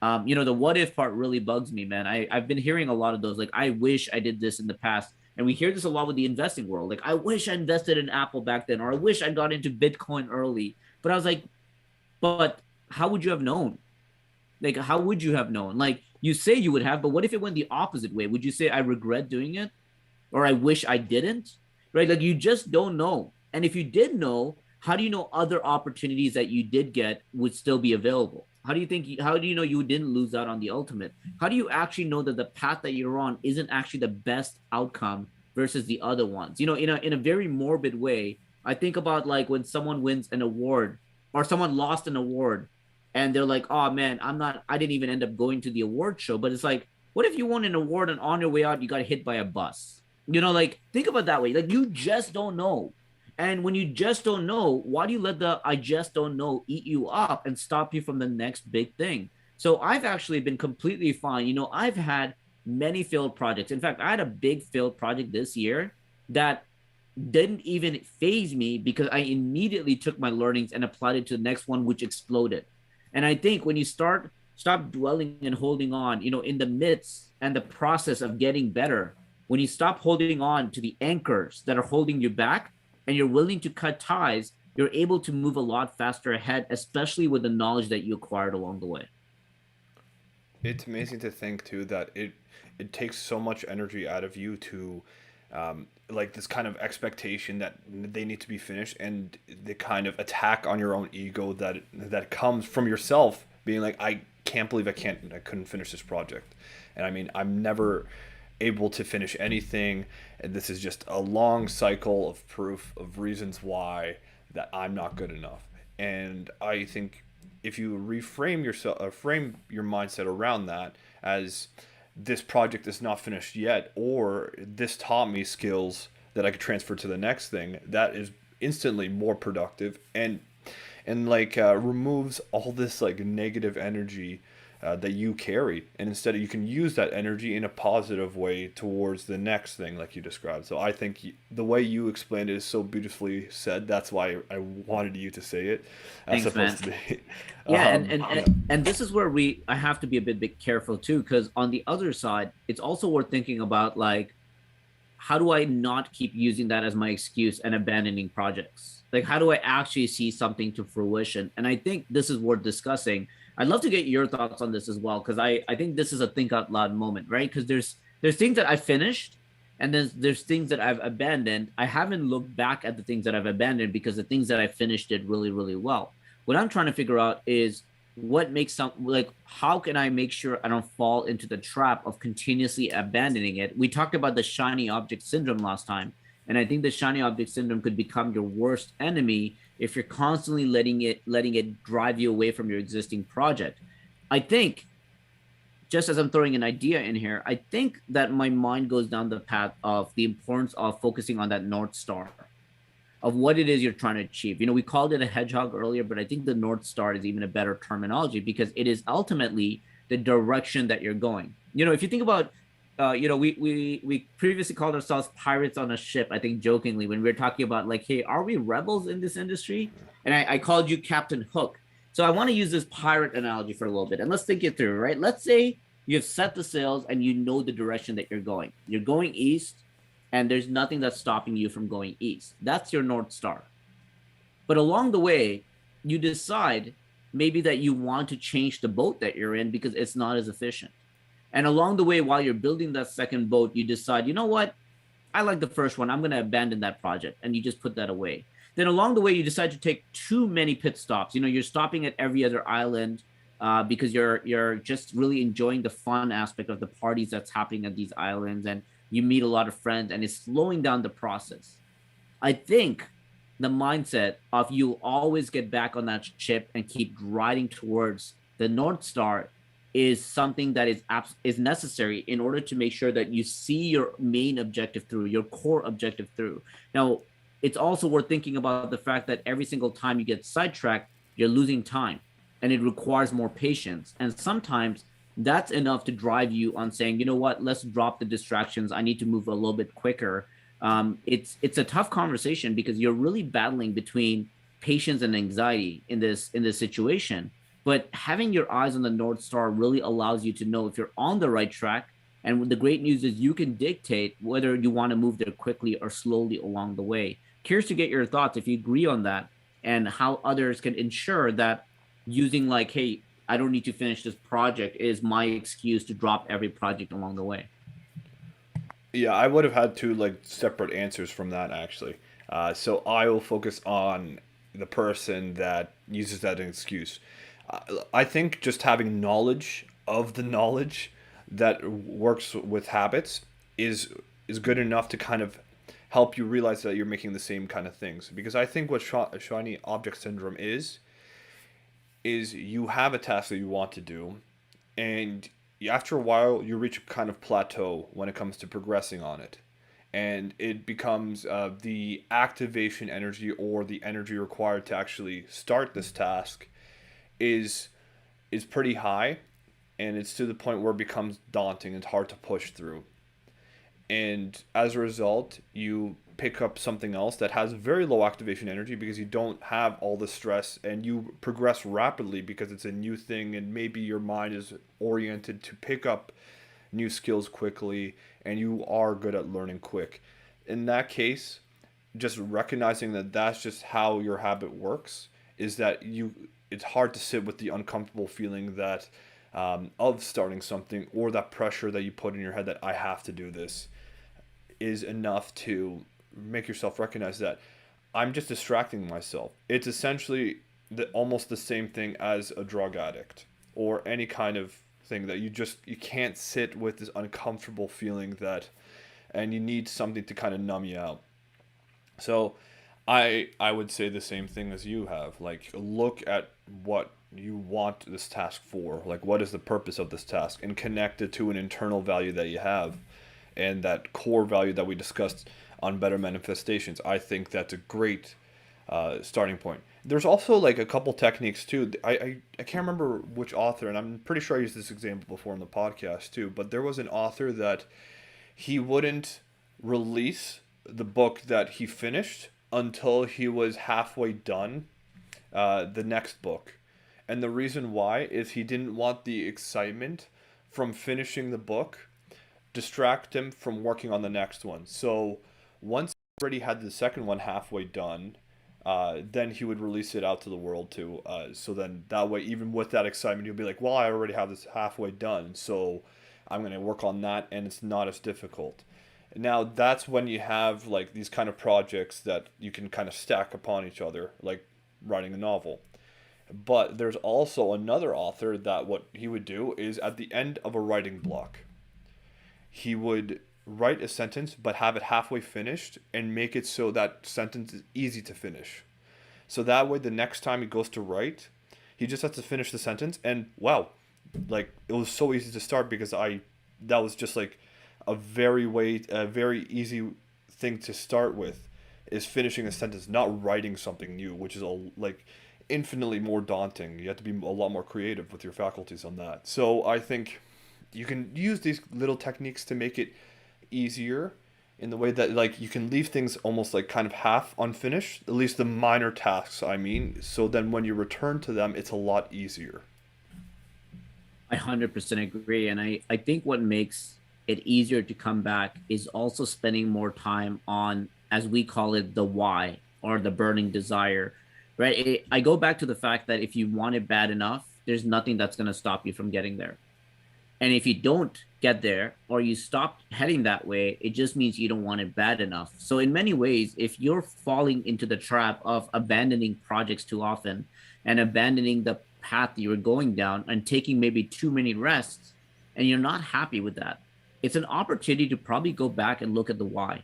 The what if part really bugs me, man. I've been hearing a lot of those. Like, I wish I did this in the past. And we hear this a lot with the investing world. Like, I wish I invested in Apple back then, or I wish I got into Bitcoin early. But I was like, but how would you have known? Like, how would you have known? Like, you say you would have, but what if it went the opposite way? Would you say, I regret doing it? Or I wish I didn't? Right? Like, you just don't know. And if you did know, how do you know other opportunities that you did get would still be available? How do you know you didn't lose out on the ultimate? How do you actually know that the path that you're on isn't actually the best outcome versus the other ones? In a very morbid way, I think about like when someone wins an award or someone lost an award and they're like, oh man, I didn't even end up going to the award show. But it's like, what if you won an award and on your way out, you got hit by a bus? Like, think about it that way. Like, you just don't know. And when you just don't know, why do you let the I just don't know eat you up and stop you from the next big thing? So I've actually been completely fine. I've had many failed projects. In fact, I had a big failed project this year that didn't even phase me because I immediately took my learnings and applied it to the next one, which exploded. And I think when you stop dwelling and holding on, in the midst and the process of getting better, when you stop holding on to the anchors that are holding you back and you're willing to cut ties, you're able to move a lot faster ahead, especially with the knowledge that you acquired along the way. It's amazing to think too that it takes so much energy out of you to like this kind of expectation that they need to be finished, and the kind of attack on your own ego that comes from yourself being like, I can't believe I couldn't finish this project. And I mean, I'm never able to finish anything, and this is just a long cycle of proof of reasons why that I'm not good enough. And I think if you reframe yourself, frame your mindset around that as, this project is not finished yet, or this taught me skills that I could transfer to the next thing, that is instantly more productive, and like removes all this like negative energy that you carry, and instead you can use that energy in a positive way towards the next thing, like you described. So I think the way you explained it is so beautifully said. That's why I wanted you to say it, as Thanks, man. opposed to me. Yeah, and um, and and this is where I have to be a bit careful too, because on the other side, it's also worth thinking about, like, how do I not keep using that as my excuse and abandoning projects? Like, how do I actually see something to fruition? And I think this is worth discussing. I'd love to get your thoughts on this as well, because I think this is a think out loud moment, right? Because there's things that I finished, and then there's things that I've abandoned. I haven't looked back at the things that I've abandoned because the things that I finished did really, really well. What I'm trying to figure out is what makes some, like, how can I make sure I don't fall into the trap of continuously abandoning it? We talked about the shiny object syndrome last time, and I think the shiny object syndrome could become your worst enemy if you're constantly letting it drive you away from your existing project. I think, just as I'm throwing an idea in here, I think that my mind goes down the path of the importance of focusing on that North Star of what it is you're trying to achieve. We called it a hedgehog earlier, but I think the North Star is even a better terminology, because it is ultimately the direction that you're going. If you think about, we previously called ourselves pirates on a ship, I think jokingly, when we were talking about, like, hey, are we rebels in this industry? And I called you Captain Hook. So I want to use this pirate analogy for a little bit, and let's think it through, right? Let's say you've set the sails and you know the direction that you're going. You're going east, and there's nothing that's stopping you from going east. That's your North Star. But along the way, you decide maybe that you want to change the boat that you're in because it's not as efficient. And along the way, while you're building that second boat, you decide, you know what? I like the first one. I'm going to abandon that project. And you just put that away. Then along the way, you decide to take too many pit stops. You're stopping at every other island. because you're just really enjoying the fun aspect of the parties that's happening at these islands, and you meet a lot of friends, and it's slowing down the process. I think the mindset of you always get back on that ship and keep riding towards the North Star is something that is necessary in order to make sure that you see your main objective through, your core objective through. Now, it's also worth thinking about the fact that every single time you get sidetracked, you're losing time, and it requires more patience. And sometimes that's enough to drive you on saying, you know what, let's drop the distractions. I need to move a little bit quicker. It's a tough conversation because you're really battling between patience and anxiety in this situation. But having your eyes on the North Star really allows you to know if you're on the right track. And the great news is you can dictate whether you want to move there quickly or slowly along the way. Curious to get your thoughts if you agree on that, and how others can ensure that using like, hey, I don't need to finish this project is my excuse to drop every project along the way. Yeah, I would have had two like separate answers from that actually. So I will focus on the person that uses that as an excuse. I think just having knowledge of the knowledge that works with habits is is good enough to kind of help you realize that you're making the same kind of things. Because I think what shiny object syndrome is you have a task that you want to do, and after a while you reach a kind of plateau when it comes to progressing on it, and it becomes the activation energy or the energy required to actually start this task is is pretty high, and it's to the point where it becomes daunting and hard to push through. And as a result, you pick up something else that has very low activation energy because you don't have all the stress, and you progress rapidly because it's a new thing, and maybe your mind is oriented to pick up new skills quickly, and you are good at learning quick. In that case, just recognizing that that's just how your habit works is that you it's hard to sit with the uncomfortable feeling that of starting something, or that pressure that you put in your head that I have to do this, is enough to make yourself recognize that I'm just distracting myself. It's essentially almost the same thing as a drug addict or any kind of thing that you can't sit with this uncomfortable feeling that, and you need something to kind of numb you out. So I would say the same thing as you have. Like, look at what you want this task for. Like, what is the purpose of this task, and connect it to an internal value that you have, and that core value that we discussed on better manifestations. I think that's a great starting point. There's also like a couple techniques too. I can't remember which author, and I'm pretty sure I used this example before in the podcast too. But there was an author that he wouldn't release the book that he finished until he was halfway done the next book. And the reason why is he didn't want the excitement from finishing the book distract him from working on the next one. So once he already had the second one halfway done, then he would release it out to the world too. So then that way, even with that excitement, he'll be like, well, I already have this halfway done, so I'm going to work on that, and it's not as difficult. Now that's when you have like these kind of projects that you can kind of stack upon each other, like writing a novel. But there's also another author that what he would do is at the end of a writing block, he would write a sentence but have it halfway finished and make it so that sentence is easy to finish. So that way the next time he goes to write, he just has to finish the sentence, and wow, like it was so easy to start because I that was just like a very easy thing to start with, is finishing a sentence, not writing something new, which is like infinitely more daunting. You have to be a lot more creative with your faculties on that. So I think you can use these little techniques to make it easier, in the way that like you can leave things almost like kind of half unfinished, at least the minor tasks, I mean, so then when you return to them it's a lot easier. I 100% agree. And I think what makes it easier to come back is also spending more time on, as we call it, the why, or the burning desire, right? I go back to the fact that if you want it bad enough, there's nothing that's going to stop you from getting there. And if you don't get there, or you stop heading that way, it just means you don't want it bad enough. So in many ways, if you're falling into the trap of abandoning projects too often, and abandoning the path you were going down and taking maybe too many rests, and you're not happy with that, it's an opportunity to probably go back and look at the why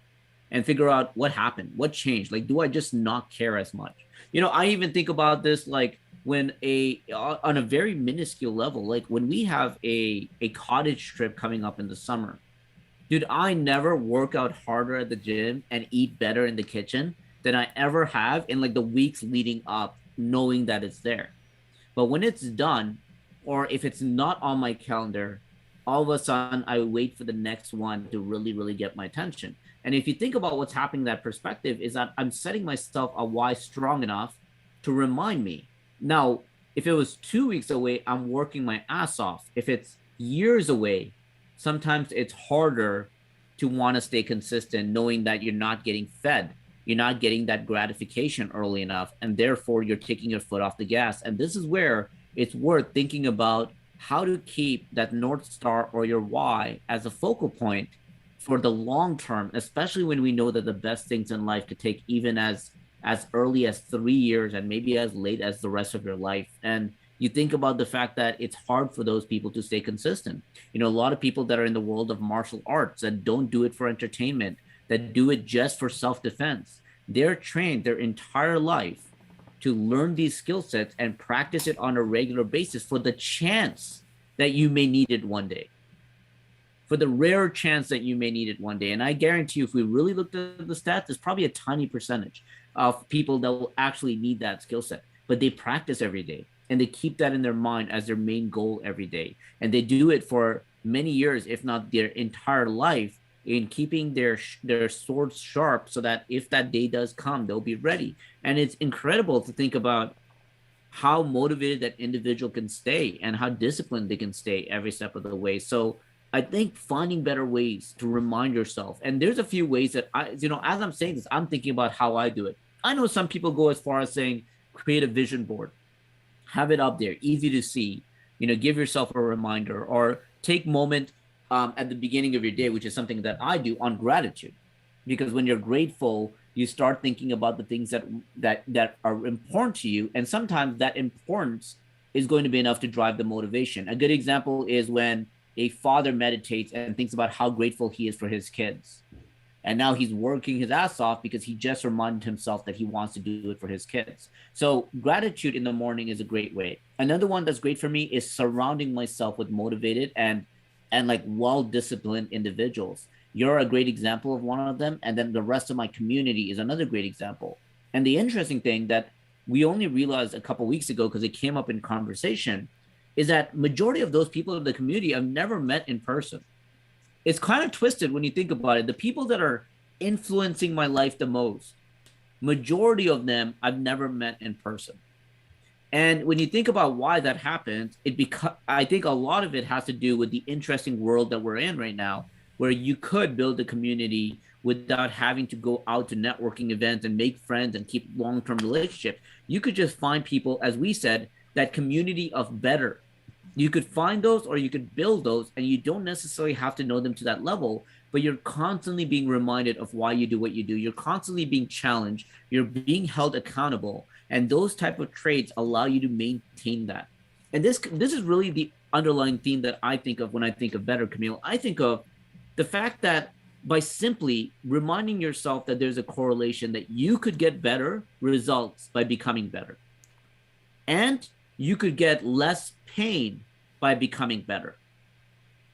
and figure out what happened, what changed. Like, do I just not care as much? I even think about this like when on a very minuscule level, like when we have a cottage trip coming up in the summer. Dude, I never work out harder at the gym and eat better in the kitchen than I ever have in like the weeks leading up, knowing that it's there. But when it's done, or if it's not on my calendar, all of a sudden I wait for the next one to really, really get my attention. And if you think about what's happening in that perspective, is that I'm setting myself a why strong enough to remind me. Now, if it was 2 weeks away, I'm working my ass off. If it's years away, sometimes it's harder to want to stay consistent, knowing that you're not getting fed. You're not getting that gratification early enough, and therefore you're taking your foot off the gas. And this is where it's worth thinking about how to keep that North Star or your why as a focal point for the long term, especially when we know that the best things in life could take even as early as 3 years and maybe as late as the rest of your life. And you think about the fact that it's hard for those people to stay consistent. A lot of people that are in the world of martial arts that don't do it for entertainment, that do it just for self-defense. They're trained their entire life to learn these skill sets and practice it on a regular basis for the chance that you may need it one day. For the rare chance that you may need it one day. And I guarantee you, if we really looked at the stats, there's probably a tiny percentage of people that will actually need that skill set. But they practice every day and they keep that in their mind as their main goal every day. And they do it for many years, if not their entire life, in keeping their swords sharp so that if that day does come, they'll be ready. And it's incredible to think about how motivated that individual can stay and how disciplined they can stay every step of the way. So I think finding better ways to remind yourself, and there's a few ways that as I'm saying this, I'm thinking about how I do it. I know some people go as far as saying, create a vision board, have it up there, easy to see, give yourself a reminder, or take moment at the beginning of your day, which is something that I do, on gratitude. Because when you're grateful, you start thinking about the things that are important to you. And sometimes that importance is going to be enough to drive the motivation. A good example is when a father meditates and thinks about how grateful he is for his kids. And now he's working his ass off because he just reminded himself that he wants to do it for his kids. So gratitude in the morning is a great way. Another one that's great for me is surrounding myself with motivated and like well-disciplined individuals. You're a great example of one of them. And then the rest of my community is another great example. And the interesting thing that we only realized a couple of weeks ago, because it came up in conversation, is that majority of those people in the community I've never met in person. It's kind of twisted when you think about it. The people that are influencing my life the most, majority of them I've never met in person. And when you think about why that happens, I think a lot of it has to do with the interesting world that we're in right now, where you could build a community without having to go out to networking events and make friends and keep long-term relationships. You could just find people, as we said, that community of better. You could find those or you could build those, and you don't necessarily have to know them to that level, but you're constantly being reminded of why you do what you do. You're constantly being challenged. You're being held accountable. And those type of traits allow you to maintain that. And this is really the underlying theme that I think of when I think of better, Camille. I think of the fact that by simply reminding yourself that there's a correlation that you could get better results by becoming better. And you could get less pain by becoming better.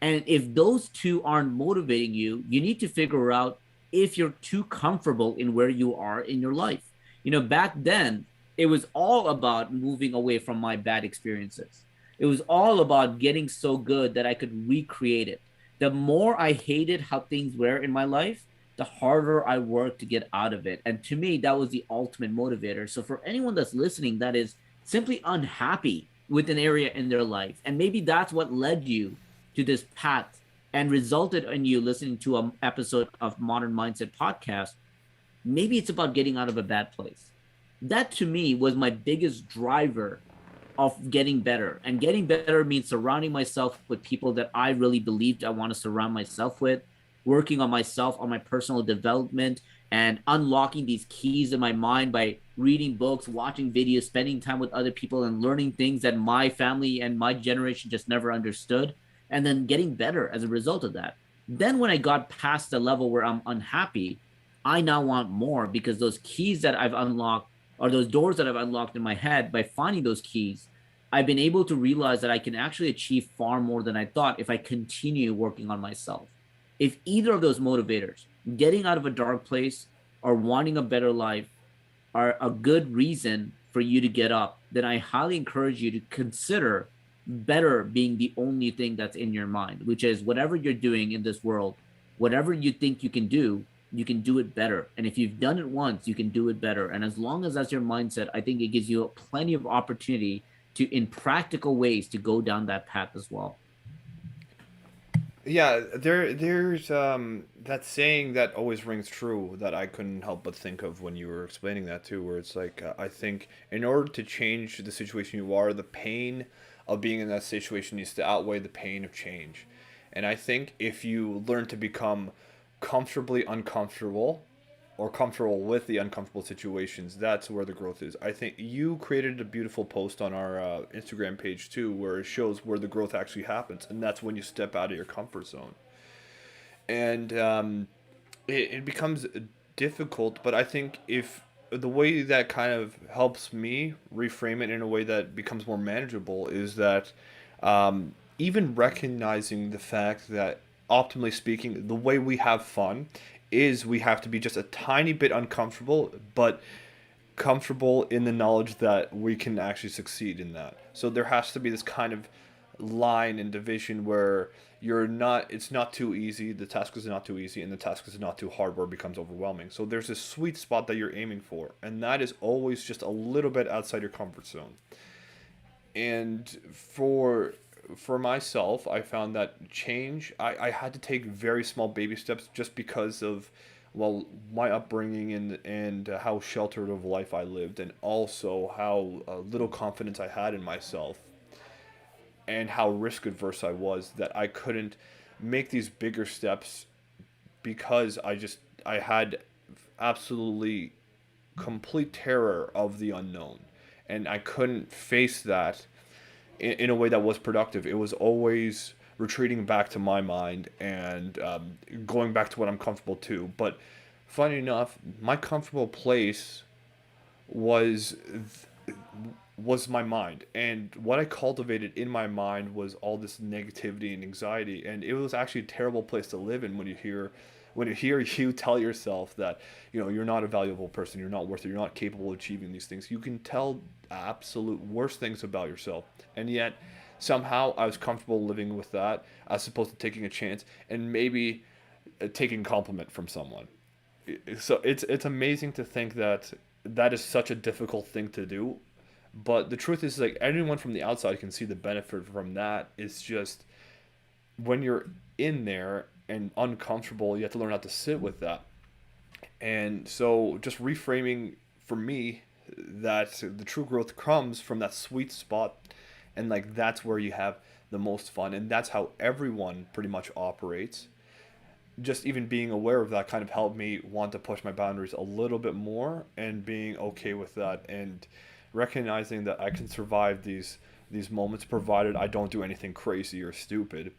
And if those two aren't motivating you, you need to figure out if you're too comfortable in where you are in your life. Back then, it was all about moving away from my bad experiences. It was all about getting so good that I could recreate it. The more I hated how things were in my life, the harder I worked to get out of it. And to me, that was the ultimate motivator. So for anyone that's listening that is simply unhappy with an area in their life, and maybe that's what led you to this path and resulted in you listening to an episode of Modern Mindset Podcast, maybe it's about getting out of a bad place. That to me was my biggest driver of getting better. And getting better means surrounding myself with people that I really believed I want to surround myself with, working on myself, on my personal development, and unlocking these keys in my mind by reading books, watching videos, spending time with other people, and learning things that my family and my generation just never understood, and then getting better as a result of that. Then, when I got past the level where I'm unhappy, I now want more because those keys that I've unlocked, or those doors that I've unlocked in my head by finding those keys, I've been able to realize that I can actually achieve far more than I thought if I continue working on myself. If either of those motivators, getting out of a dark place or wanting a better life, are a good reason for you to get up, then I highly encourage you to consider better being the only thing that's in your mind, which is whatever you're doing in this world, whatever you think you can do it better. And if you've done it once, you can do it better. And as long as that's your mindset, I think it gives you plenty of opportunity to, in practical ways, to go down that path as well. Yeah, there's that saying that always rings true that I couldn't help but think of when you were explaining that too, where it's like I think in order to change the situation you are, the pain of being in that situation needs to outweigh the pain of change. And I think if you learn to become comfortably uncomfortable or comfortable with the uncomfortable situations, that's where the growth is. I think you created a beautiful post on our Instagram page too, where it shows where the growth actually happens, and that's when you step out of your comfort zone. And it becomes difficult, but I think if the way that kind of helps me reframe it in a way that becomes more manageable is that even recognizing the fact that, optimally speaking, the way we have fun is we have to be just a tiny bit uncomfortable, but comfortable in the knowledge that we can actually succeed in that. So there has to be this kind of line and division where you're not it's not too easy, the task is not too easy, and the task is not too hard where it becomes overwhelming. So there's this sweet spot that you're aiming for, and that is always just a little bit outside your comfort zone. And for myself, I found that change, I had to take very small baby steps just because of, well, my upbringing and how sheltered of life I lived, and also how little confidence I had in myself, and how risk adverse I was, that I couldn't make these bigger steps because I had absolutely complete terror of the unknown, and I couldn't face that in a way that was productive. It was always retreating back to my mind and going back to what I'm comfortable to. But funny enough, my comfortable place was was my mind, and what I cultivated in my mind was all this negativity and anxiety, and it was actually a terrible place to live in when you hear you tell yourself that you're not a valuable person, you're not worth it, you're not capable of achieving these things. You can tell absolute worst things about yourself, and yet somehow I was comfortable living with that as opposed to taking a chance and maybe taking compliment from someone. So it's amazing to think that that is such a difficult thing to do, but the truth is, like, anyone from the outside can see the benefit from that. It's just when you're in there and uncomfortable, you have to learn how to sit with that. And so just reframing for me that the true growth comes from that sweet spot, and like that's where you have the most fun, and that's how everyone pretty much operates. Just even being aware of that kind of helped me want to push my boundaries a little bit more, and being okay with that, and recognizing that I can survive these moments provided I don't do anything crazy or stupid.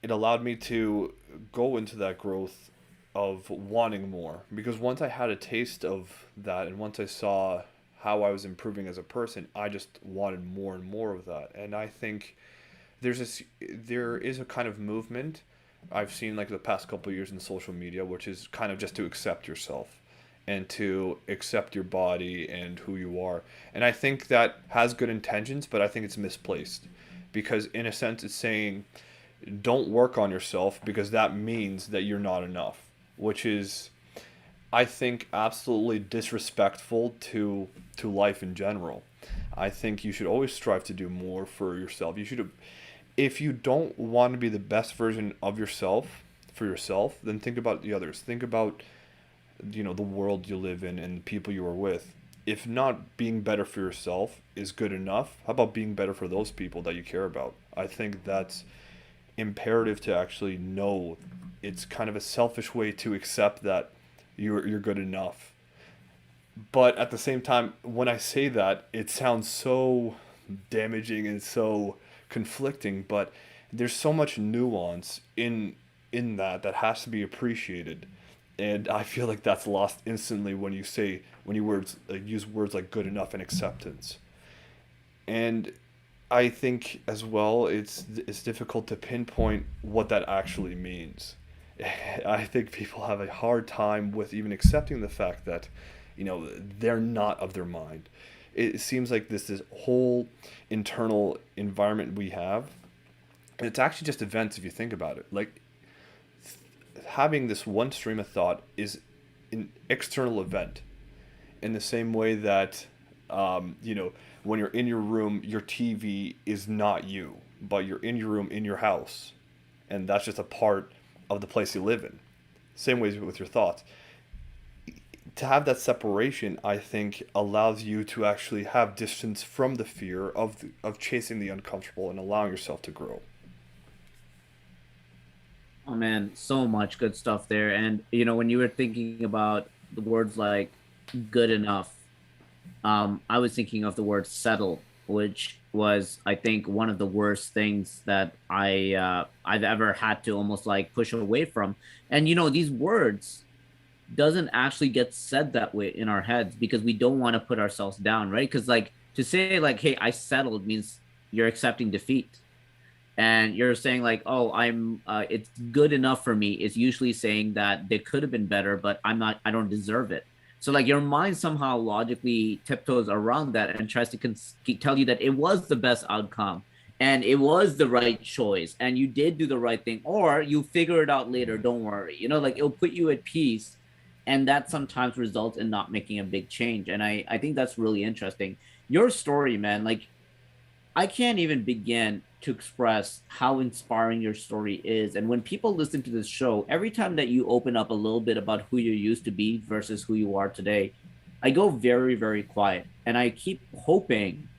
It allowed me to go into that growth of wanting more, because once I had a taste of that, and once I saw how I was improving as a person, I just wanted more and more of that. And I think there is a kind of movement I've seen like the past couple of years in social media, which is kind of just to accept yourself and to accept your body and who you are. And I think that has good intentions, but I think it's misplaced, because in a sense it's saying don't work on yourself because that means that you're not enough, which is, I think, absolutely disrespectful to life in general. I think you should always strive to do more for yourself. You should, if you don't want to be the best version of yourself for yourself, then think about the others. Think about the world you live in and the people you are with. If not being better for yourself is good enough, how about being better for those people that you care about? I think that's imperative to actually know. It's kind of a selfish way to accept that you're good enough. But at the same time, when I say that, it sounds so damaging and so conflicting, but there's so much nuance in that has to be appreciated. And I feel like that's lost instantly when you words use words like good enough and acceptance. And I think as well it's difficult to pinpoint what that actually means. I think people have a hard time with even accepting the fact that, they're not of their mind. It seems like this whole internal environment we have, and it's actually just events if you think about it. Like having this one stream of thought is an external event, in the same way that, when you're in your room, your TV is not you, but you're in your room in your house, and that's just a part of the place you live in. Same ways with your thoughts. To have that separation, I think, allows you to actually have distance from the fear of chasing the uncomfortable and allowing yourself to grow. Oh man, so much good stuff there. And when you were thinking about the words like good enough, I was thinking of the word settle, which was, I think, one of the worst things that I've ever had to almost like push away from. And these words doesn't actually get said that way in our heads because we don't want to put ourselves down, right? Because like to say like, hey, I settled means you're accepting defeat. And you're saying like, oh, I'm it's good enough for me is usually saying that they could have been better, but I don't deserve it. So like your mind somehow logically tiptoes around that and tries to tell you that it was the best outcome and it was the right choice and you did do the right thing, or you figure it out later, don't worry, like it'll put you at peace. And that sometimes results in not making a big change. And I think that's really interesting. Your story, man, like I can't even begin to express how inspiring your story is. And when people listen to this show, every time that you open up a little bit about who you used to be versus who you are today, I go very, very quiet. And I keep hoping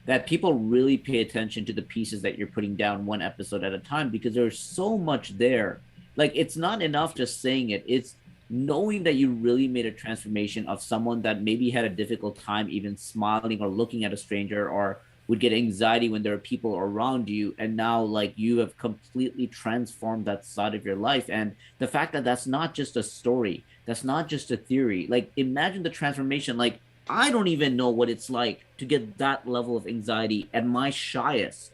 that people really pay attention to the pieces that you're putting down one episode at a time because there's so much there. Like, it's not enough just saying it, it's knowing that you really made a transformation of someone that maybe had a difficult time even smiling or looking at a stranger, or would get anxiety when there are people around you, and now like you have completely transformed that side of your life. And the fact that that's not just a story, that's not just a theory, like imagine the transformation. Like I don't even know what it's like to get that level of anxiety at my shyest,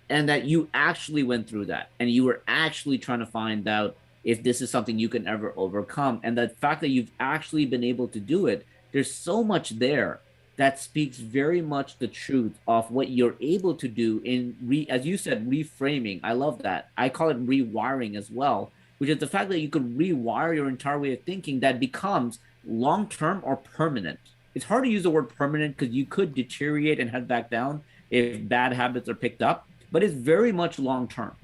and that you actually went through that and you were actually trying to find out if this is something you can ever overcome. And the fact that you've actually been able to do it, there's so much there that speaks very much the truth of what you're able to do in as you said, reframing. I love that. I call it rewiring as well, which is the fact that you could rewire your entire way of thinking that becomes long-term or permanent. It's hard to use the word permanent because you could deteriorate and head back down if bad habits are picked up, but it's very much long-term.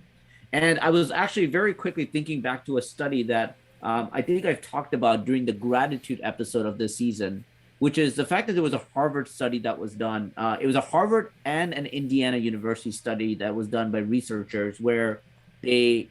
And I was actually very quickly thinking back to a study that I think I've talked about during the gratitude episode of this season, which is the fact that there was a Harvard study that was done. It was a Harvard and an Indiana University study that was done by researchers where they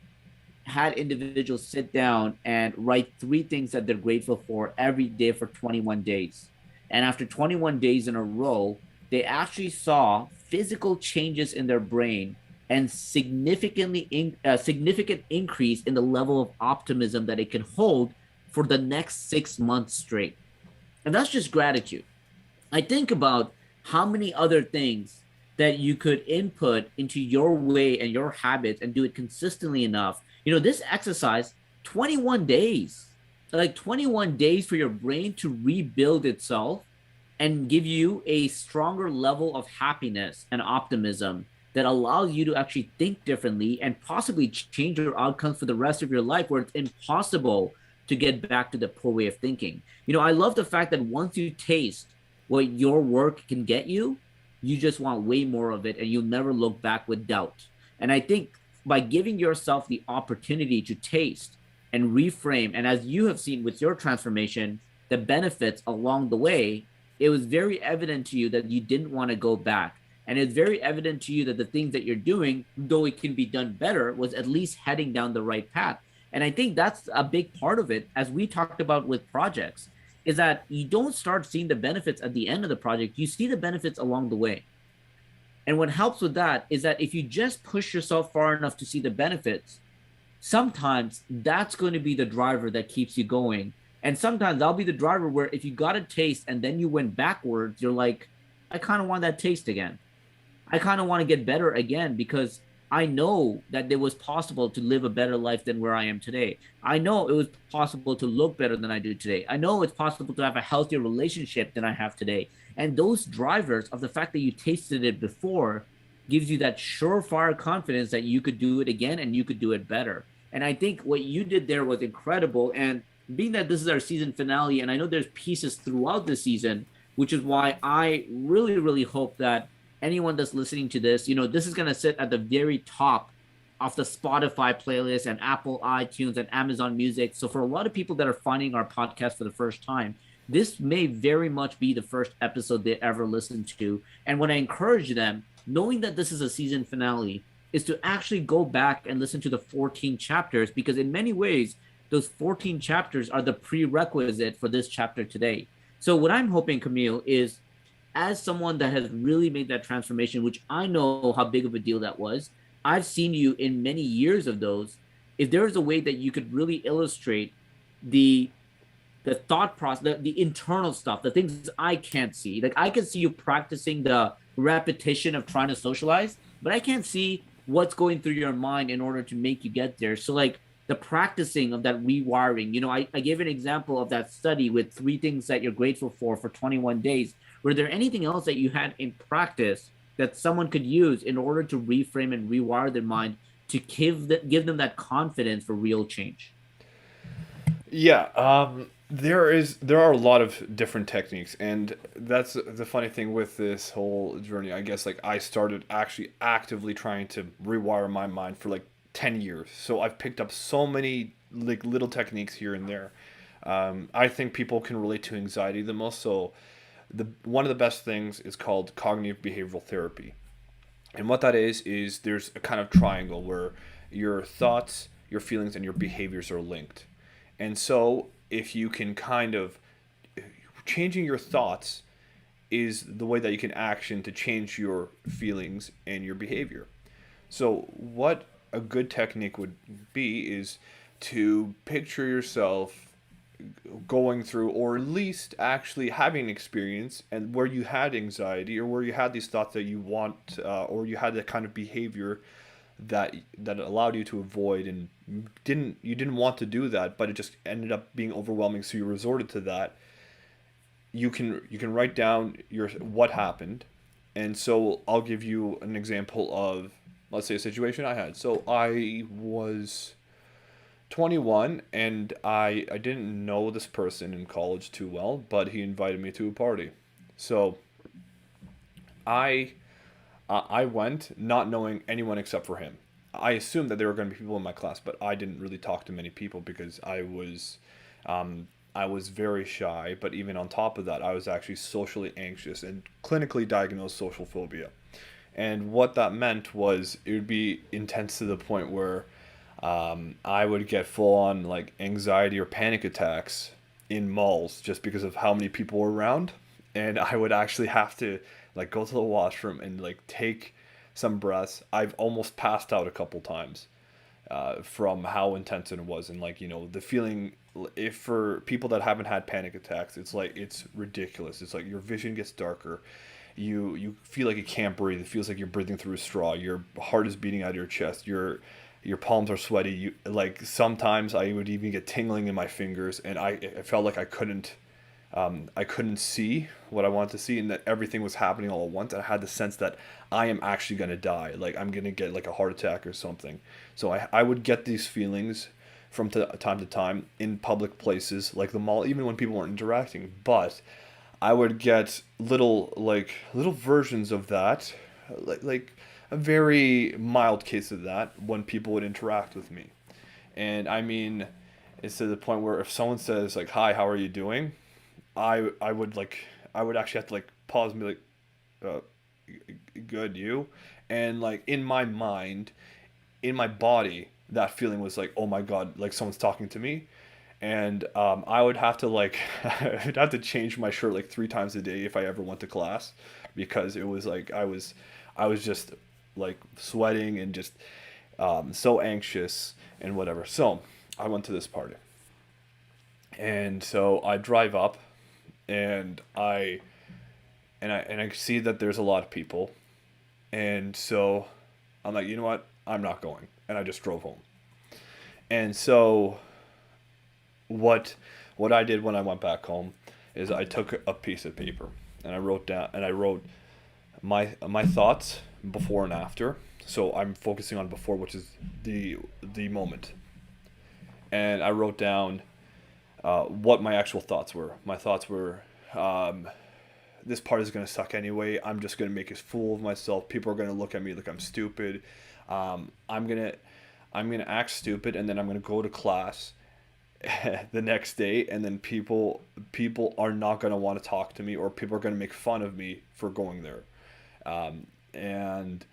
had individuals sit down and write 3 things that they're grateful for every day for 21 days. And after 21 days in a row, they actually saw physical changes in their brain and significant increase in the level of optimism that it can hold for the next 6 months straight. And that's just gratitude. I think about how many other things that you could input into your way and your habits and do it consistently enough. This exercise, 21 days, like 21 days for your brain to rebuild itself and give you a stronger level of happiness and optimism that allows you to actually think differently and possibly change your outcomes for the rest of your life, where it's impossible to get back to the poor way of thinking. I love the fact that once you taste what your work can get you, you just want way more of it and you'll never look back with doubt. And I think by giving yourself the opportunity to taste and reframe, and as you have seen with your transformation, the benefits along the way, it was very evident to you that you didn't want to go back. And it's very evident to you that the things that you're doing, though it can be done better, was at least heading down the right path. And I think that's a big part of it, as we talked about with projects, is that you don't start seeing the benefits at the end of the project. You see the benefits along the way. And what helps with that is that if you just push yourself far enough to see the benefits, sometimes that's going to be the driver that keeps you going. And sometimes I'll be the driver where if you got a taste and then you went backwards, you're like, I kind of want that taste again. I kind of want to get better again because I know that it was possible to live a better life than where I am today. I know it was possible to look better than I do today. I know it's possible to have a healthier relationship than I have today. And those drivers of the fact that you tasted it before gives you that surefire confidence that you could do it again and you could do it better. And I think what you did there was incredible. And being that this is our season finale, and I know there's pieces throughout the season, which is why I really, really hope that anyone that's listening to this, this is going to sit at the very top of the Spotify playlist and Apple iTunes and Amazon Music. So for a lot of people that are finding our podcast for the first time, this may very much be the first episode they ever listened to. And what I encourage them, knowing that this is a season finale, is to actually go back and listen to the 14 chapters, because in many ways, those 14 chapters are the prerequisite for this chapter today. So what I'm hoping, Camille, is as someone that has really made that transformation, which I know how big of a deal that was, I've seen you in many years of those. If there's a way that you could really illustrate the thought process, the internal stuff, the things I can't see. Like I can see you practicing the repetition of trying to socialize, but I can't see what's going through your mind in order to make you get there. So like the practicing of that rewiring, I gave an example of that study with 3 things that you're grateful for 21 days. Were there anything else that you had in practice that someone could use in order to reframe and rewire their mind to give them that confidence for real change? Yeah, there are a lot of different techniques, and that's the funny thing with this whole journey. I guess like I started actually actively trying to rewire my mind for like 10 years. So I've picked up so many like little techniques here and there. I think people can relate to anxiety the most. So the one of the best things is called cognitive behavioral therapy. And what that is there's a kind of triangle where your thoughts, your feelings, and your behaviors are linked. And so if you can kind of changing your thoughts is the way that you can action to change your feelings and your behavior. So what a good technique would be is to picture yourself going through, or at least actually having an experience and where you had anxiety or where you had these thoughts that you want, or you had that kind of behavior that allowed you to avoid, and you didn't want to do that, but it just ended up being overwhelming, so you resorted to that. You can write down your what happened. And so I'll give you an example of, let's say, a situation I had. So I was 21, and I didn't know this person in college too well, but he invited me to a party. So I I went not knowing anyone except for him. I assumed that there were going to be people in my class, but I didn't really talk to many people because I was very shy. But even on top of that, I was actually socially anxious and clinically diagnosed social phobia. And what that meant was it would be intense to the point where I would get full on like anxiety or panic attacks in malls just because of how many people were around. And I would actually have to like go to the washroom and like take some breaths. I've almost passed out a couple times from how intense it was. And like, the feeling, if for people that haven't had panic attacks, it's like, it's ridiculous. It's like your vision gets darker. You feel like you can't breathe. It feels like you're breathing through a straw. Your heart is beating out of your chest. Your palms are sweaty. You like sometimes I would even get tingling in my fingers, and I felt like I couldn't see what I wanted to see, and that everything was happening all at once. I had the sense that I am actually gonna die. Like I'm gonna get like a heart attack or something. So I would get these feelings from time to time in public places like the mall, even when people weren't interacting. But I would get little versions of that, like a very mild case of that when people would interact with me. And I mean, it's to the point where if someone says like, "Hi, how are you doing?" I would actually have to like pause and be like, uh, "Good, you?" And like in my mind, in my body, that feeling was like, oh my God, like someone's talking to me. And I would have to like I'd have to change my shirt like 3 times a day if I ever went to class, because it was like I was just like sweating and just so anxious and whatever. So I went to this party, and so I drive up, and I see that there's a lot of people, and so I'm like, you know what, I'm not going, and I just drove home. And so what what I did when I went back home is I took a piece of paper and I wrote my thoughts before and after. So I'm focusing on before, which is the moment, and I wrote down what my actual thoughts were. My thoughts were, this part is gonna suck anyway. I'm just gonna make a fool of myself. People are gonna look at me like I'm stupid. Um, I'm gonna I'm gonna act stupid, and then I'm gonna go to class the next day, and then people are not going to want to talk to me, or people are going to make fun of me for going there. And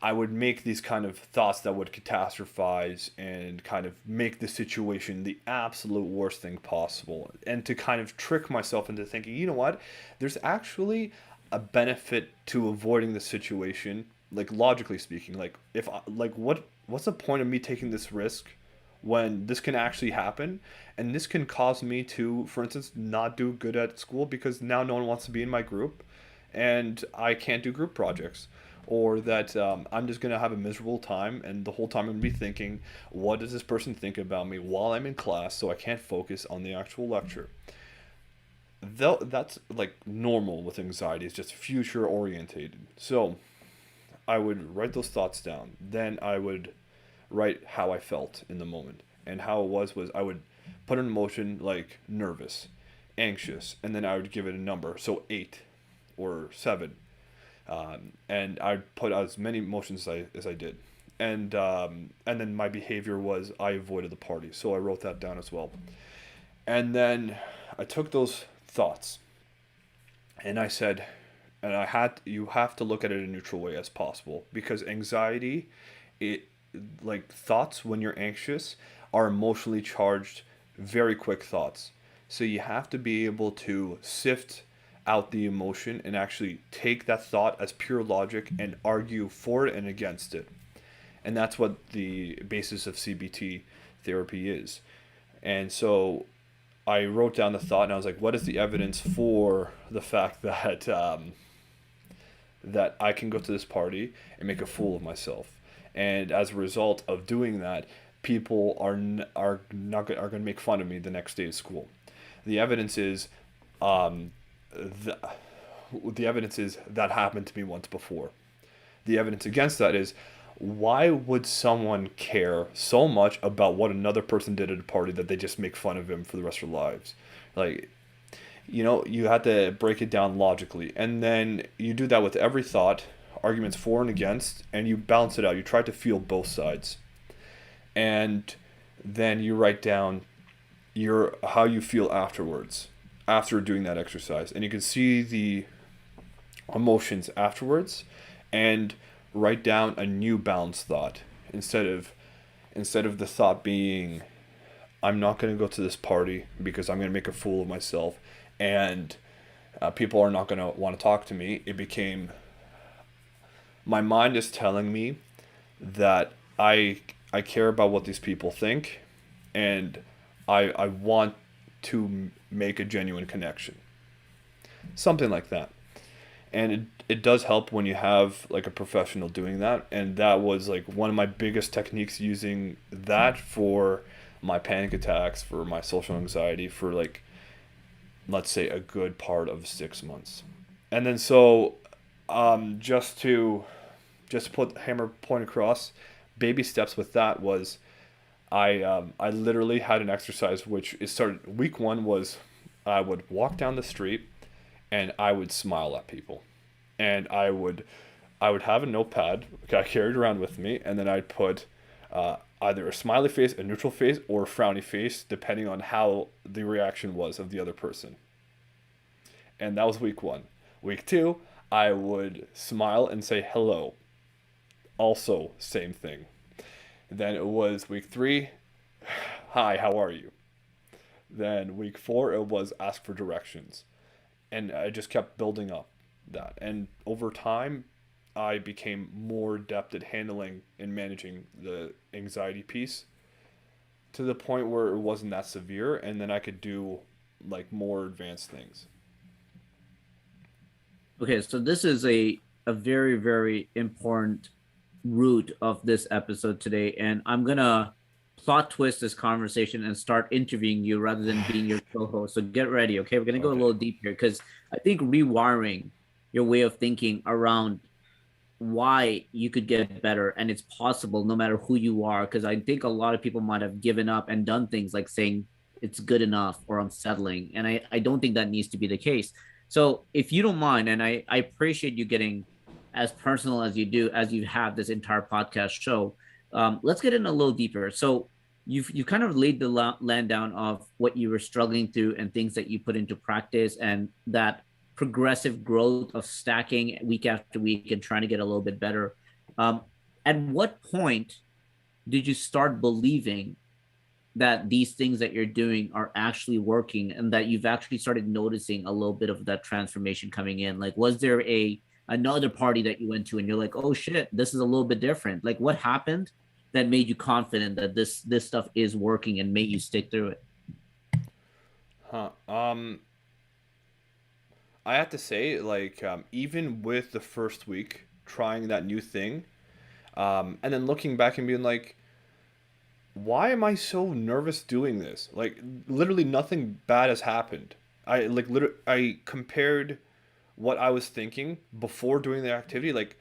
I would make these kind of thoughts that would catastrophize and kind of make the situation the absolute worst thing possible, and to kind of trick myself into thinking, you know what, there's actually a benefit to avoiding the situation, like logically speaking. Like if I, like what's the point of me taking this risk when this can actually happen, and this can cause me to, for instance, not do good at school because now no one wants to be in my group, and I can't do group projects, or that I'm just gonna have a miserable time, and the whole time I'm gonna be thinking, what does this person think about me while I'm in class, so I can't focus on the actual lecture. Though that's like normal with anxiety, it's just future orientated. So I would write those thoughts down. Then I would write how I felt in the moment. And how it was I would put an emotion like nervous, anxious, and then I would give it a number. So 8 or 7. And I'd put out as many emotions as I did. And then my behavior was I avoided the party. So I wrote that down as well. And then I took those thoughts and I said, and you have to look at it in a neutral way as possible, because anxiety, it like thoughts when you're anxious are emotionally charged, very quick thoughts. So you have to be able to sift out the emotion and actually take that thought as pure logic and argue for it and against it. And that's what the basis of CBT therapy is. And so I wrote down the thought, and I was like, what is the evidence for the fact that that I can go to this party and make a fool of myself? And as a result of doing that, people are going to make fun of me the next day at school. The evidence is, um, the, the evidence is that happened to me once before. The evidence against that is, why would someone care so much about what another person did at a party that they just make fun of him for the rest of their lives? Like, you have to break it down logically, and then you do that with every thought, arguments for and against, and you balance it out. You try to feel both sides, and then you write down your how you feel afterwards, after doing that exercise, and you can see the emotions afterwards, and write down a new balanced thought, instead of the thought being, I'm not going to go to this party because I'm going to make a fool of myself, and people are not going to want to talk to me. It became, my mind is telling me that I care about what these people think, and I want to make a genuine connection. Something like that. And it does help when you have like a professional doing that, and that was like one of my biggest techniques, using that for my panic attacks, for my social anxiety, for like, let's say, a good part of 6 months. And then so just to put hammer point across, baby steps with that was, I literally had an exercise which it started, week 1 was, I would walk down the street and I would smile at people, and I would have a notepad I carried around with me, and then I'd put either a smiley face, a neutral face, or a frowny face, depending on how the reaction was of the other person. And that was week 1. Week 2, I would smile and say hello. Also, same thing. Then it was week 3. Hi, how are you? Then week 4, it was ask for directions. And I just kept building up that. And over time, I became more adept at handling and managing the anxiety piece to the point where it wasn't that severe. And then I could do like more advanced things. Okay, so this is a very very important root of this episode today, and I'm gonna plot twist this conversation and start interviewing you rather than being your co-host. So get ready, okay? We're gonna go a Okay. little deep here because I think rewiring your way of thinking around why you could get better and it's possible no matter who you are, because I think a lot of people might have given up and done things like saying it's good enough or I'm settling, and I don't think that needs to be the case. So if you don't mind, and I appreciate you getting as personal as you do as you have this entire podcast show, let's get in a little deeper. So you've kind of laid the land down of what you were struggling through and things that you put into practice, and that progressive growth of stacking week after week and trying to get a little bit better. Um, at what point did you start believing that these things that you're doing are actually working and that you've actually started noticing a little bit of that transformation coming in? Like, was there a another party that you went to and you're like, oh shit, this is a little bit different? Like, what happened that made you confident that this stuff is working and made you stick through it? Huh. I have to say, like, even with the first week trying that new thing, and then looking back and being like, why am I so nervous doing this? Like, literally nothing bad has happened. I compared what I was thinking before doing the activity, like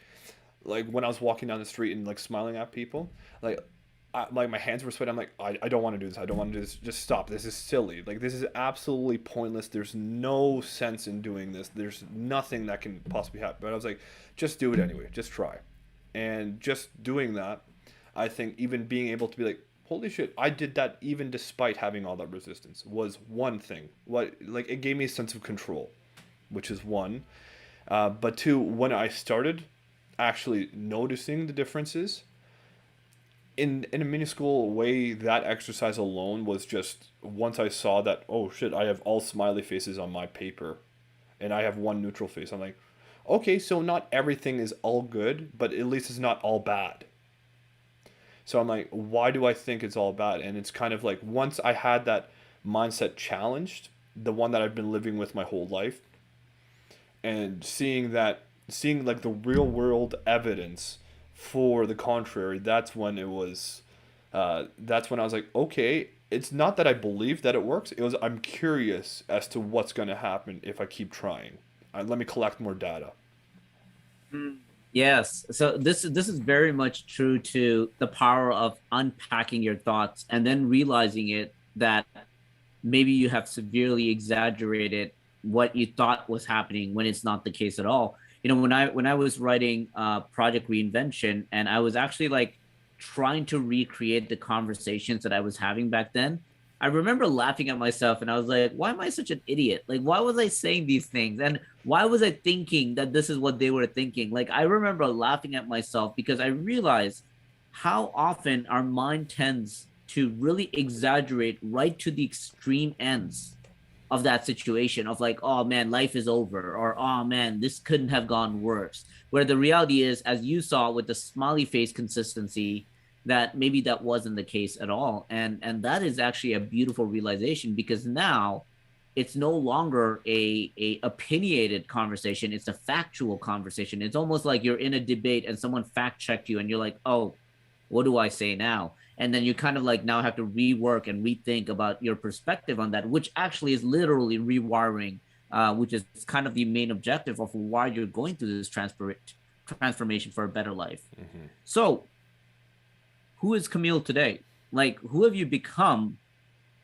when I was walking down the street and like smiling at people, like like my hands were sweating. I'm like, I don't want to do this. I don't want to do this. Just stop. This is silly. Like this is absolutely pointless. There's no sense in doing this. There's nothing that can possibly happen. But I was like, just do it anyway. Just try. And just doing that, I think even being able to be like, holy shit, I did that even despite having all that resistance was one thing. What like it gave me a sense of control, which is one. But two, when I started actually noticing the differences in a minuscule way, that exercise alone was just once I saw that, oh shit, I have all smiley faces on my paper and I have one neutral face. I'm like, okay, so not everything is all good, but at least it's not all bad. So I'm like, why do I think it's all bad? And it's kind of like once I had that mindset challenged, the one that I've been living with my whole life, and seeing like the real world evidence for the contrary, that's when it was that's when I was like, okay, it's not that I believe that it works, it was I'm curious as to what's going to happen if I keep trying. Let me collect more data. Mm. Yes. So this is very much true to the power of unpacking your thoughts and then realizing it that maybe you have severely exaggerated what you thought was happening when it's not the case at all. You know, when I was writing Project Reinvention, and I was actually like trying to recreate the conversations that I was having back then, I remember laughing at myself and I was like, why am I such an idiot? Like, why was I saying these things? And why was I thinking that this is what they were thinking? Like, I remember laughing at myself because I realized how often our mind tends to really exaggerate right to the extreme ends of that situation of like, oh man, life is over, or oh man, this couldn't have gone worse. Where the reality is, as you saw with the smiley face consistency, that maybe that wasn't the case at all. And that is actually a beautiful realization, because now it's no longer a opinionated conversation, it's a factual conversation. It's almost like you're in a debate and someone fact checked you and you're like, oh, what do I say now? And then you kind of like now have to rework and rethink about your perspective on that, which actually is literally rewiring, which is kind of the main objective of why you're going through this transformation for a better life. Mm-hmm. So, who is Camille today? Like, who have you become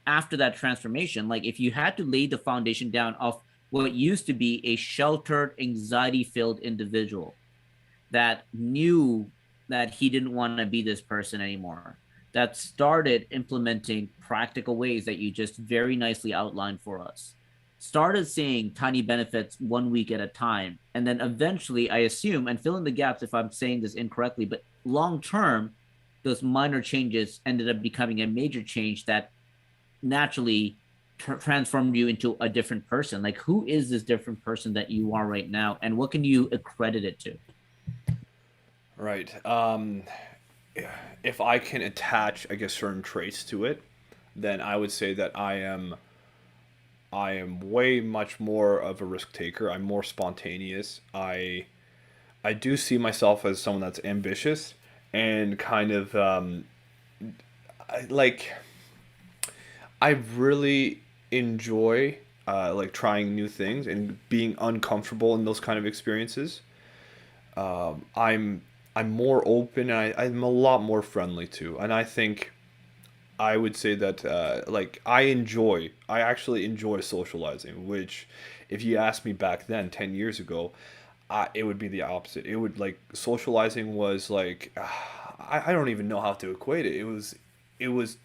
after that transformation? Like, if you had to lay the foundation down of what used to be a sheltered, anxiety filled individual that knew that he didn't want to be this person anymore, that started implementing practical ways that you just very nicely outlined for us, started seeing tiny benefits 1 week at a time, and then eventually, I assume, and fill in the gaps if I'm saying this incorrectly, but long term, those minor changes ended up becoming a major change that naturally transformed you into a different person? Like, who is this different person that you are right now, and what can you accredit it to? Right. If I can attach, I guess, certain traits to it, then I would say that I am way much more of a risk taker. I'm more spontaneous. I do see myself as someone that's ambitious and kind of I, like I really enjoy like trying new things and being uncomfortable in those kind of experiences. I'm more open. I'm a lot more friendly too, and I think I would say that like I actually enjoy socializing. Which, if you asked me back then, 10 years ago, it would be the opposite. It would like socializing was like I don't even know how to equate it. It was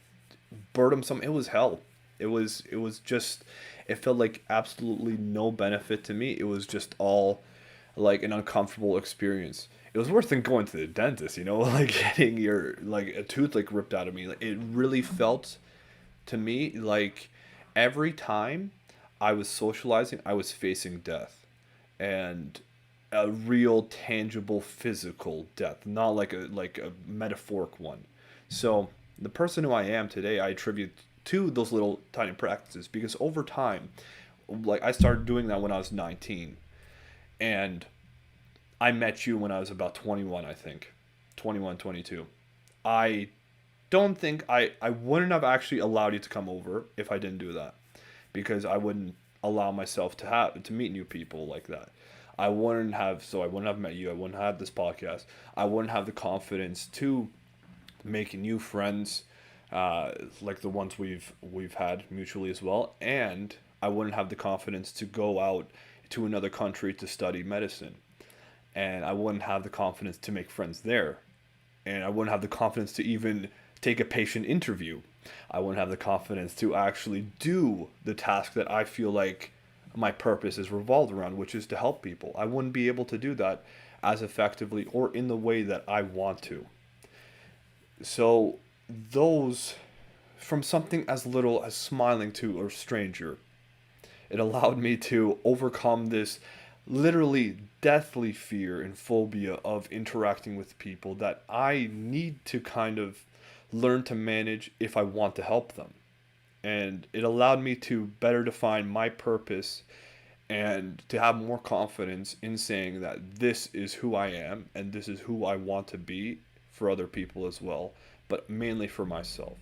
burdensome. It was hell. It was just it felt like absolutely no benefit to me. It was just all like an uncomfortable experience. It was worse than going to the dentist, like getting your like a tooth like ripped out of me. Like, it really felt to me like every time I was socializing, I was facing death, and a real tangible physical death, not like a metaphoric one. So the person who I am today, I attribute to those little tiny practices because over time, like I started doing that when I was 19, and I met you when I was about 21, I think. 21, 22. I don't think I wouldn't have actually allowed you to come over if I didn't do that because I wouldn't allow myself to meet new people like that. I wouldn't have met you. I wouldn't have this podcast. I wouldn't have the confidence to make new friends, like the ones we've had mutually as well, and I wouldn't have the confidence to go out to another country to study medicine, and I wouldn't have the confidence to make friends there, and I wouldn't have the confidence to even take a patient interview. I wouldn't have the confidence to actually do the task that I feel like my purpose is revolved around, which is to help people. I wouldn't be able to do that as effectively or in the way that I want to. So, those, from something as little as smiling to a stranger, it allowed me to overcome this literally deathly fear and phobia of interacting with people that I need to kind of learn to manage if I want to help them. And it allowed me to better define my purpose and to have more confidence in saying that this is who I am and this is who I want to be for other people as well, but mainly for myself.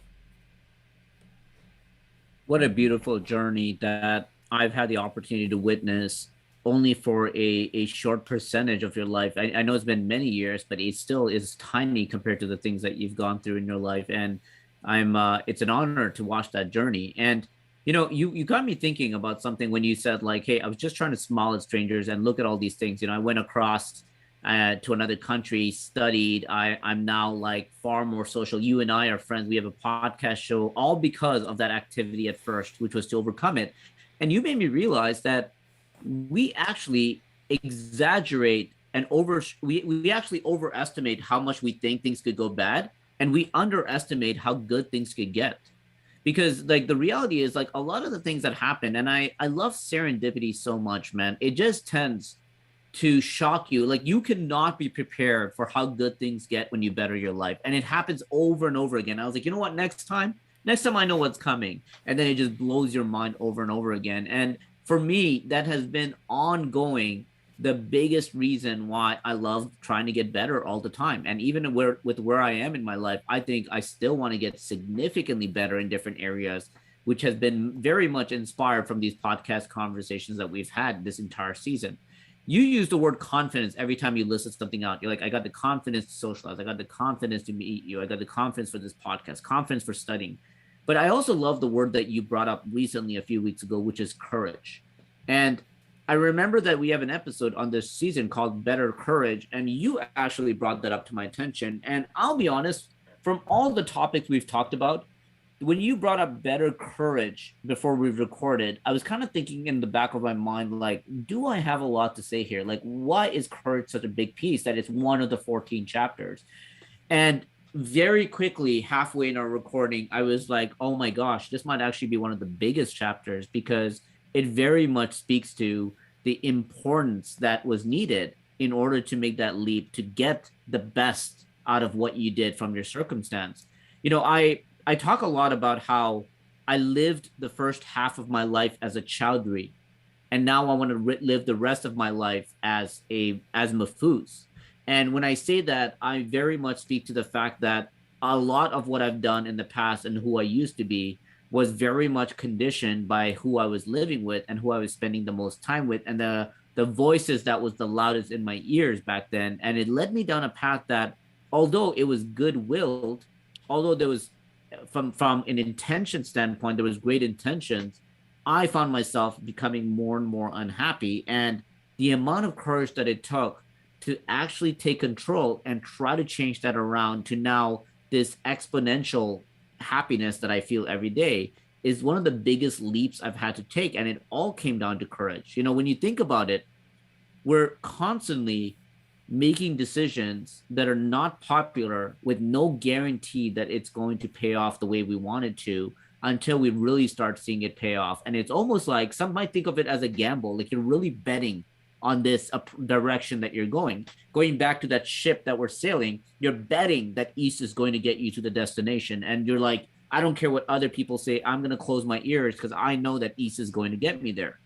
What a beautiful journey that I've had the opportunity to witness only for a short percentage of your life. I know it's been many years, but it still is tiny compared to the things that you've gone through in your life. And it's an honor to watch that journey. And you got me thinking about something when you said like, hey, I was just trying to smile at strangers and look at all these things. I went across to another country, studied. I'm now like far more social. You and I are friends. We have a podcast show, all because of that activity at first, which was to overcome it. And you made me realize that we actually exaggerate and we actually overestimate how much we think things could go bad, and we underestimate how good things could get. Because like the reality is like a lot of the things that happen, and I love serendipity so much, man. It just tends to shock you. Like you cannot be prepared for how good things get when you better your life. And it happens over and over again. I was like, you know what, next time I know what's coming. And then it just blows your mind over and over again. And for me, that has been ongoing, the biggest reason why I love trying to get better all the time. And even with where I am in my life, I think I still want to get significantly better in different areas, which has been very much inspired from these podcast conversations that we've had this entire season. You use the word confidence every time you list something out. You're like, I got the confidence to socialize. I got the confidence to meet you. I got the confidence for this podcast, confidence for studying. But I also love the word that you brought up recently a few weeks ago, which is courage. And I remember that we have an episode on this season called Better Courage, and you actually brought that up to my attention. And I'll be honest, from all the topics we've talked about, when you brought up better courage before we recorded, I was kind of thinking in the back of my mind, like, do I have a lot to say here? Like, why is courage such a big piece that it's one of the 14 chapters? And very quickly, halfway in our recording, I was like, oh my gosh, this might actually be one of the biggest chapters because it very much speaks to the importance that was needed in order to make that leap to get the best out of what you did from your circumstance. I talk a lot about how I lived the first half of my life as a chowdhury, and now I want to live the rest of my life as Mafuz. And when I say that, I very much speak to the fact that a lot of what I've done in the past and who I used to be was very much conditioned by who I was living with and who I was spending the most time with, and the voices that was the loudest in my ears back then. And it led me down a path that, although it was good-willed, although there was from an intention standpoint, there was great intentions, I found myself becoming more and more unhappy. And the amount of courage that it took to actually take control and try to change that around to now this exponential happiness that I feel every day is one of the biggest leaps I've had to take. And it all came down to courage. When you think about it, we're constantly making decisions that are not popular with no guarantee that it's going to pay off the way we want it to until we really start seeing it pay off. And it's almost like some might think of it as a gamble, like you're really betting on this direction that you're going back to that ship that we're sailing. You're betting that east is going to get you to the destination, and you're like, I don't care what other people say, I'm going to close my ears because I know that east is going to get me there.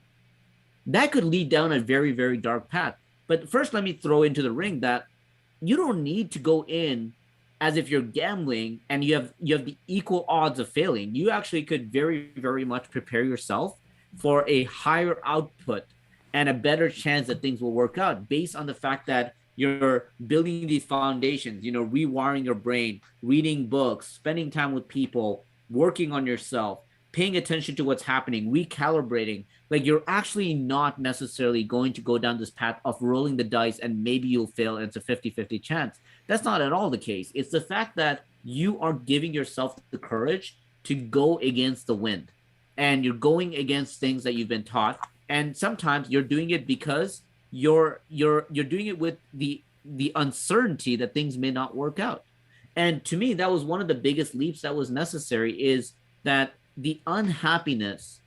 That could lead down a very, very dark path. But first, let me throw into the ring that you don't need to go in as if you're gambling and you have the equal odds of failing. You actually could very, very much prepare yourself for a higher output and a better chance that things will work out based on the fact that you're building these foundations, rewiring your brain, reading books, spending time with people, working on yourself, paying attention to what's happening, recalibrating. Like, you're actually not necessarily going to go down this path of rolling the dice and maybe you'll fail and it's a 50-50 chance. That's not at all the case. It's the fact that you are giving yourself the courage to go against the wind, and you're going against things that you've been taught. And sometimes you're doing it because you're doing it with the uncertainty that things may not work out. And to me, that was one of the biggest leaps that was necessary, is that the unhappiness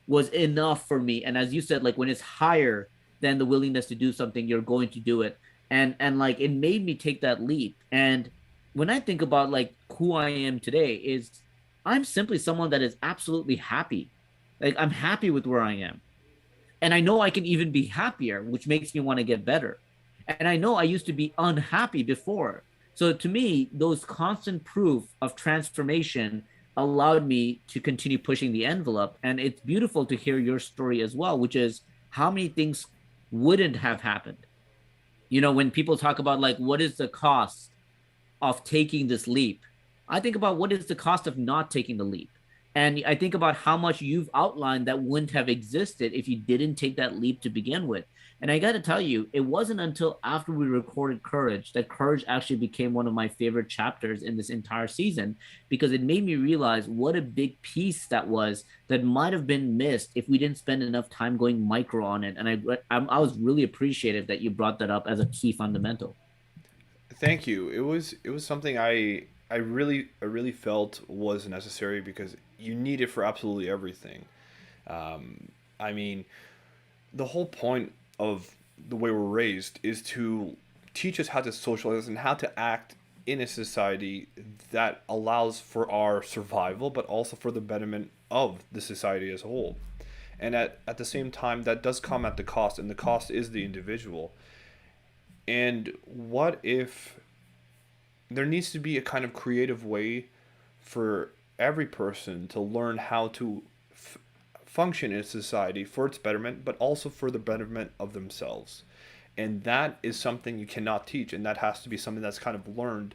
was enough for me. And as you said, like, when it's higher than the willingness to do something, you're going to do it. And like, it made me take that leap. And when I think about like who I am today, is I'm simply someone that is absolutely happy. Like, I'm happy with where I am. And I know I can even be happier, which makes me want to get better. And I know I used to be unhappy before. So to me, those constant proof of transformation allowed me to continue pushing the envelope. And it's beautiful to hear your story as well, which is how many things wouldn't have happened. When people talk about like, what is the cost of taking this leap, I think about what is the cost of not taking the leap. And I think about how much you've outlined that wouldn't have existed if you didn't take that leap to begin with. And I got to tell you, it wasn't until after we recorded Courage that Courage actually became one of my favorite chapters in this entire season, because it made me realize what a big piece that was that might have been missed if we didn't spend enough time going micro on it. And I was really appreciative that you brought that up as a key fundamental. Thank you. It was something I really felt was necessary because you need it for absolutely everything. I mean, the whole point of the way we're raised is to teach us how to socialize and how to act in a society that allows for our survival, but also for the betterment of the society as a whole. And at the same time, that does come at the cost, and the cost is the individual. And what if there needs to be a kind of creative way for every person to learn how to function in society for its betterment, but also for the betterment of themselves. And that is something you cannot teach, and that has to be something that's kind of learned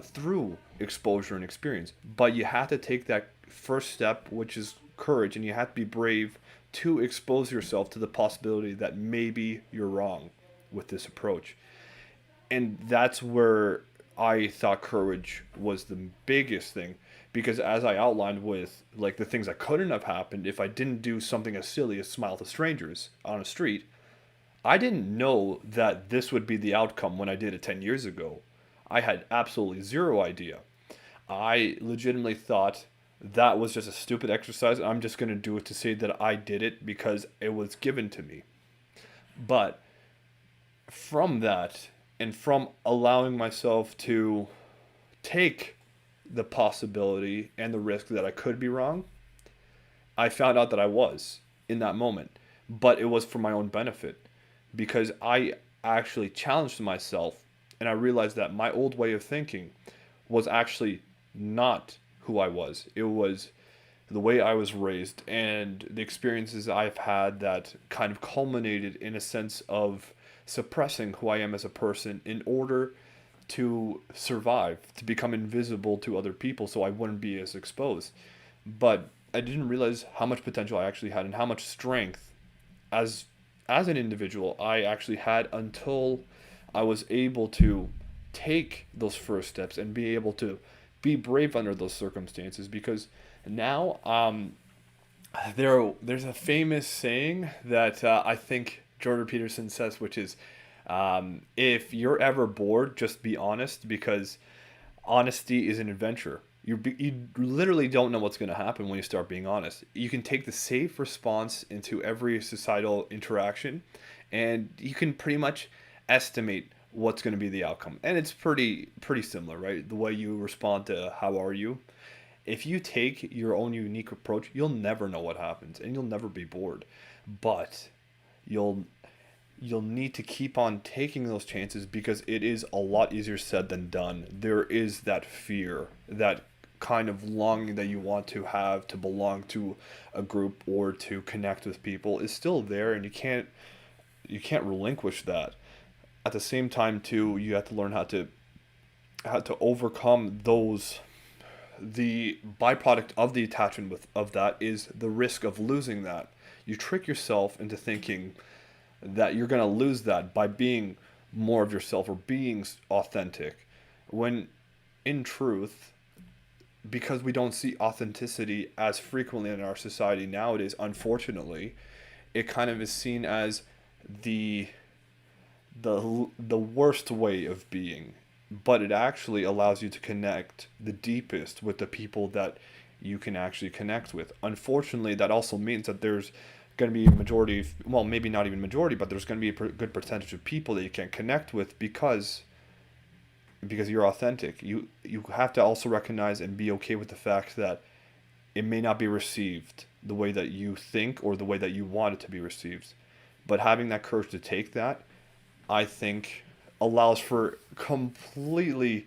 through exposure and experience. But you have to take that first step, which is courage, and you have to be brave to expose yourself to the possibility that maybe you're wrong with this approach. And that's where I thought courage was the biggest thing, because as I outlined with like the things that couldn't have happened if I didn't do something as silly as smile to strangers on a street, I didn't know that this would be the outcome when I did it 10 years ago. I had absolutely zero idea. I legitimately thought that was just a stupid exercise. And I'm just going to do it to say that I did it because it was given to me. But from that, and from allowing myself to take the possibility and the risk that I could be wrong, I found out that I was in that moment. But it was for my own benefit because I actually challenged myself and I realized that my old way of thinking was actually not who I was. It was the way I was raised and the experiences I've had that kind of culminated in a sense of suppressing who I am as a person in order to survive, to become invisible to other people so I wouldn't be as exposed. But I didn't realize how much potential I actually had and how much strength as as an individual I actually had until I was able to take those first steps and be able to be brave under those circumstances because now there's a famous saying that I think Jordan Peterson says, which is, if you're ever bored, just be honest because honesty is an adventure. You literally don't know what's going to happen when you start being honest. You can take the safe response into every societal interaction, and you can pretty much estimate what's going to be the outcome. And it's pretty similar, right? The way you respond to how are you. If you take your own unique approach, you'll never know what happens, and you'll never be bored. But you'll you'll need to keep on taking those chances because it is a lot easier said than done. There is that fear, that kind of longing that you want to have to belong to a group or to connect with people is still there and you can't relinquish that. At the same time too, you have to learn how to overcome those. The byproduct of the attachment of that is the risk of losing that. You trick yourself into thinking that you're going to lose that by being more of yourself or being authentic when in truth, because we don't see authenticity as frequently in our society nowadays, unfortunately, it kind of is seen as the the worst way of being, but it actually allows you to connect the deepest with the people that you can actually connect with. Unfortunately, that also means that there's going to be a majority, well, maybe not even majority, but there's going to be a good percentage of people that you can't connect with because you're authentic. You have to also recognize and be okay with the fact that it may not be received the way that you think or the way that you want it to be received. But having that courage to take that, I think, allows for completely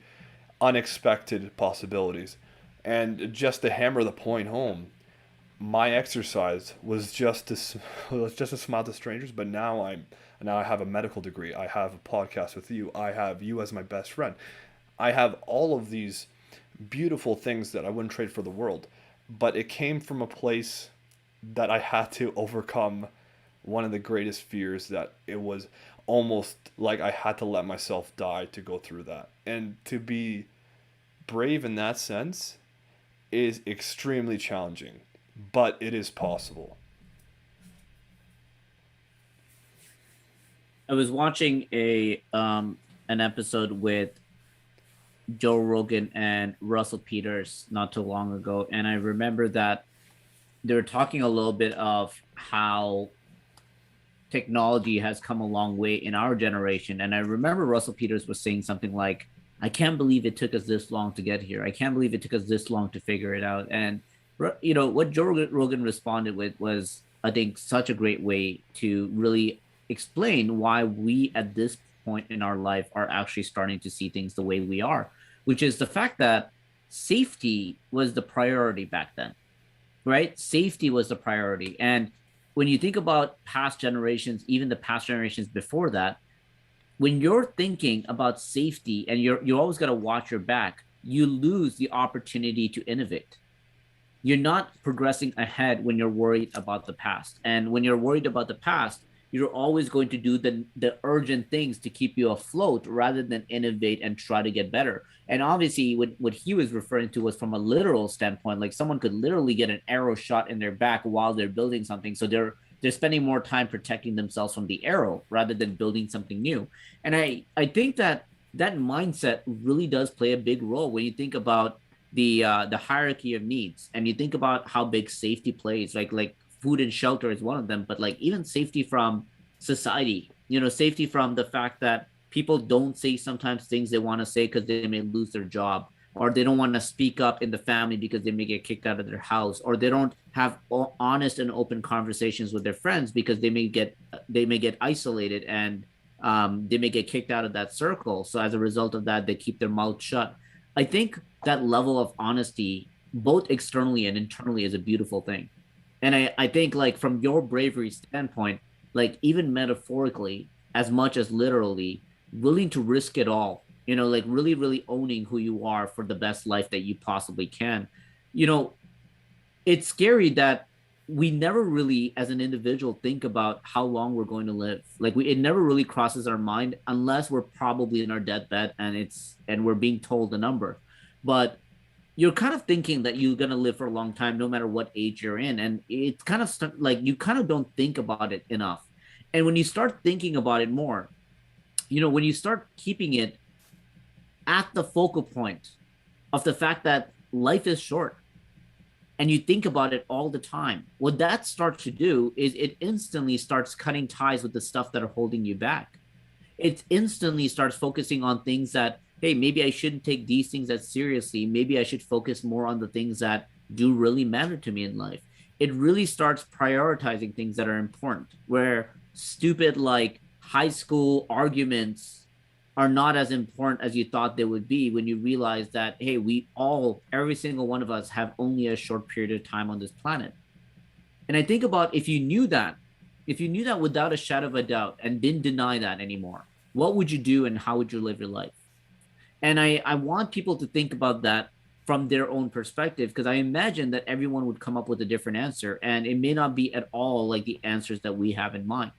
unexpected possibilities. And just to hammer the point home, my exercise was just to was just to smile to strangers. But now I have a medical degree. I have a podcast with you. I have you as my best friend. I have all of these beautiful things that I wouldn't trade for the world. But it came from a place that I had to overcome one of the greatest fears, that it was almost like I had to let myself die to go through that. And to be brave in that sense is extremely challenging, but it is possible. I was watching a an episode with Joe Rogan and Russell Peters not too long ago, and I remember that they were talking a little bit of how technology has come a long way in our generation. And I remember Russell Peters was saying something like, I can't believe it took us this long to get here. I can't believe it took us this long to figure it out. And, what Joe Rogan responded with was, I think, such a great way to really explain why we at this point in our life are actually starting to see things the way we are, which is the fact that safety was the priority back then, right? Safety was the priority. And when you think about past generations, even the past generations before that, when you're thinking about safety and you always got to watch your back, you lose the opportunity to innovate. You're not progressing ahead when you're worried about the past. And when you're worried about the past, you're always going to do the urgent things to keep you afloat rather than innovate and try to get better. And obviously, what he was referring to was from a literal standpoint, like someone could literally get an arrow shot in their back while they're building something. So they're spending more time protecting themselves from the arrow rather than building something new. And I think that that mindset really does play a big role when you think about the hierarchy of needs, and you think about how big safety plays. Like food and shelter is one of them, but like even safety from society, safety from the fact that people don't say sometimes things they want to say because they may lose their job, or they don't want to speak up in the family because they may get kicked out of their house, or they don't have honest and open conversations with their friends because they may get isolated, and they may get kicked out of that circle. So as a result of that, they keep their mouth shut. I think that level of honesty, both externally and internally, is a beautiful thing. And I think, like, from your bravery standpoint, like, even metaphorically, as much as literally, willing to risk it all, like really, really owning who you are for the best life that you possibly can. You know, it's scary that we never really, as an individual, think about how long we're going to live. Like, it never really crosses our mind unless we're probably in our deathbed and we're being told the number. But you're kind of thinking that you're going to live for a long time no matter what age you're in, and it's kind of like you kind of don't think about it enough. And when you start thinking about it more, when you start keeping it at the focal point of the fact that life is short, and you think about it all the time, what that starts to do is it instantly starts cutting ties with the stuff that are holding you back. It instantly starts focusing on things that, hey, maybe I shouldn't take these things as seriously. Maybe I should focus more on the things that do really matter to me in life. It really starts prioritizing things that are important, where stupid, like, high school arguments are not as important as you thought they would be, when you realize that, hey, every single one of us, have only a short period of time on this planet. And I think about, if you knew that without a shadow of a doubt and didn't deny that anymore, what would you do and how would you live your life? And I want people to think about that from their own perspective, because I imagine that everyone would come up with a different answer, and it may not be at all like the answers that we have in mind.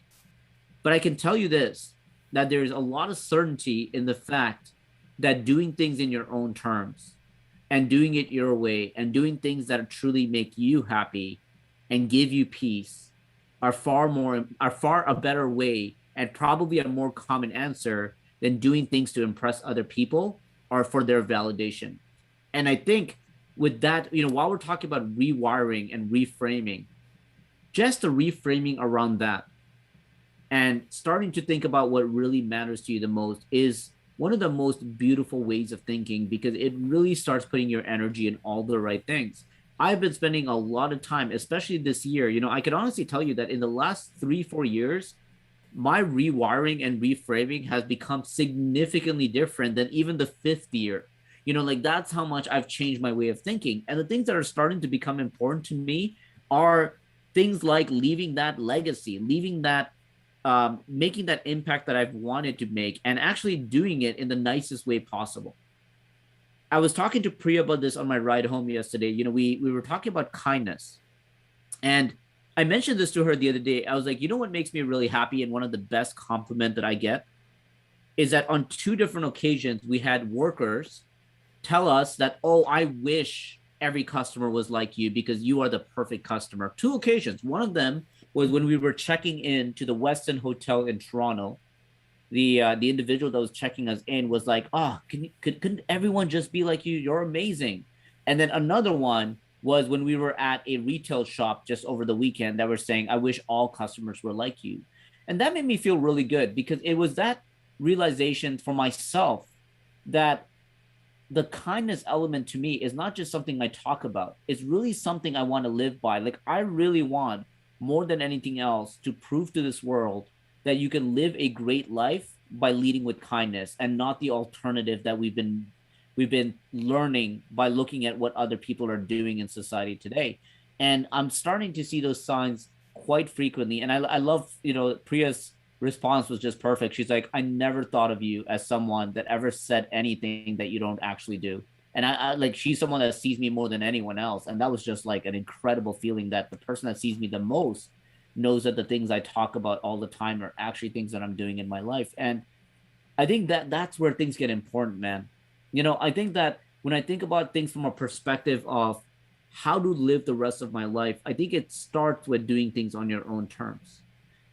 But I can tell you this, that there's a lot of certainty in the fact that doing things in your own terms, and doing it your way, and doing things that truly make you happy and give you peace, are far a better way, and probably a more common answer, than doing things to impress other people or for their validation. And I think with that, while we're talking about rewiring and reframing, just the reframing around that, and starting to think about what really matters to you the most, is one of the most beautiful ways of thinking, because it really starts putting your energy in all the right things. I've been spending a lot of time, especially this year. I can honestly tell you that in the last 3-4 years, my rewiring and reframing has become significantly different than even the fifth year. Like, that's how much I've changed my way of thinking. And the things that are starting to become important to me are things like leaving that legacy, leaving that, making that impact that I've wanted to make, and actually doing it in the nicest way possible. I was talking to Priya about this on my ride home yesterday. We were talking about kindness. And I mentioned this to her the other day. I was like, what makes me really happy, and one of the best compliment that I get, is that on two different occasions we had workers tell us that, oh, I wish every customer was like you because you are the perfect customer. Two occasions. One of them was when we were checking in to the Westin Hotel in Toronto. The individual that was checking us in was like, "Oh, couldn't everyone just be like you? You're amazing." And then another one was when we were at a retail shop just over the weekend, that were saying, "I wish all customers were like you." And that made me feel really good, because it was that realization for myself that the kindness element to me is not just something I talk about. It's really something I want to live by. Like, I really want, more than anything else, to prove to this world that you can live a great life by leading with kindness, and not the alternative that we've been learning by looking at what other people are doing in society today. And I'm starting to see those signs quite frequently. And I love, Priya's response was just perfect. She's like, I never thought of you as someone that ever said anything that you don't actually do. And I like, she's someone that sees me more than anyone else. And that was just like an incredible feeling, that the person that sees me the most knows that the things I talk about all the time are actually things that I'm doing in my life. And I think that that's where things get important, man. I think that when I think about things from a perspective of how to live the rest of my life, I think it starts with doing things on your own terms.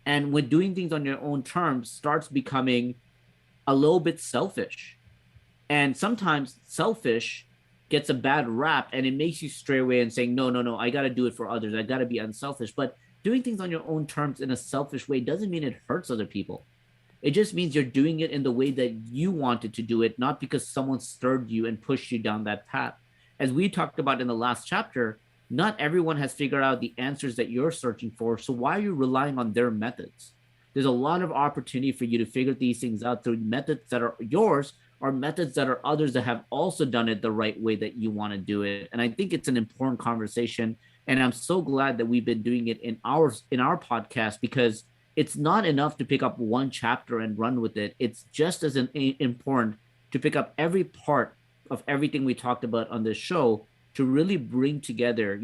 And when doing things on your own terms starts becoming a little bit selfish. And sometimes selfish gets a bad rap and it makes you stray away and saying, no, no, no, I got to do it for others. I got to be unselfish. But doing things on your own terms in a selfish way doesn't mean it hurts other people. It just means you're doing it in the way that you wanted to do it, not because someone stirred you and pushed you down that path. As we talked about in the last chapter, not everyone has figured out the answers that you're searching for. So why are you relying on their methods? There's a lot of opportunity for you to figure these things out through methods that are yours or methods that are others that have also done it the right way that you want to do it. And I think it's an important conversation. And I'm so glad that we've been doing it in our podcast, because it's not enough to pick up one chapter and run with it. It's just as important to pick up every part of everything we talked about on this show to really bring together.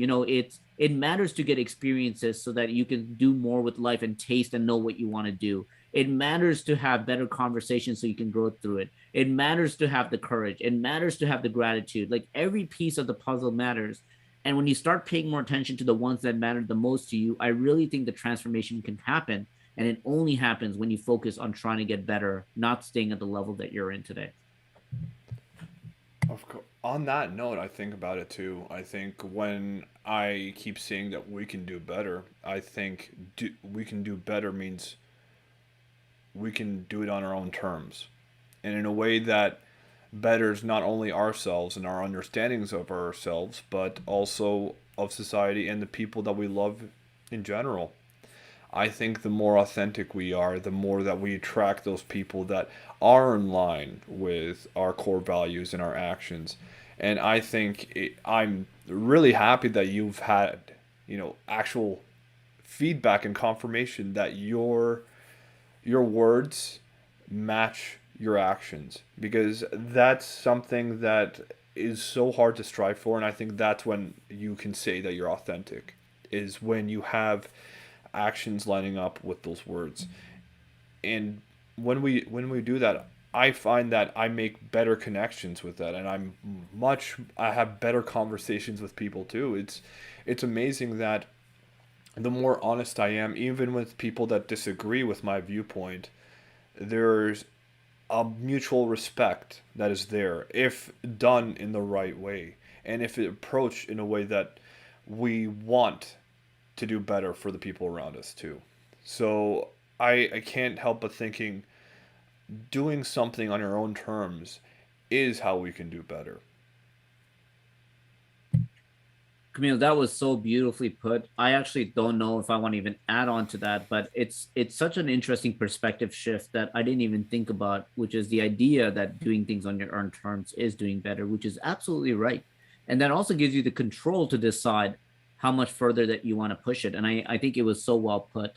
It matters to get experiences so that you can do more with life and taste and know what you want to do. It matters to have better conversations so you can grow through it. It matters to have the courage. It matters to have the gratitude. Like, every piece of the puzzle matters. And when you start paying more attention to the ones that matter the most to you, I really think the transformation can happen. And it only happens when you focus on trying to get better, not staying at the level that you're in today. Of course. On that note, I think about it too. I think when I keep saying that we can do better, I think we can do better means we can do it on our own terms and in a way that betters not only ourselves and our understandings of ourselves, but also of society and the people that we love in general. I think the more authentic we are, the more that we attract those people that are in line with our core values and our actions. And I think I'm really happy that you've had, actual feedback and confirmation that your words match your actions, because that's something that is so hard to strive for. And I think that's when you can say that you're authentic, is when you have actions lining up with those words. And when we do that, I find that I make better connections with that, and I have better conversations with people too. It's amazing that the more honest I am, even with people that disagree with my viewpoint, there's a mutual respect that is there if done in the right way, and if it approached in a way that we want to do better for the people around us too. So I can't help but thinking doing something on your own terms is how we can do better. Camille, that was so beautifully put. I actually don't know if I want to even add on to that, but it's such an interesting perspective shift that I didn't even think about, which is the idea that doing things on your own terms is doing better, which is absolutely right. And that also gives you the control to decide how much further that you want to push it. And I think it was so well put.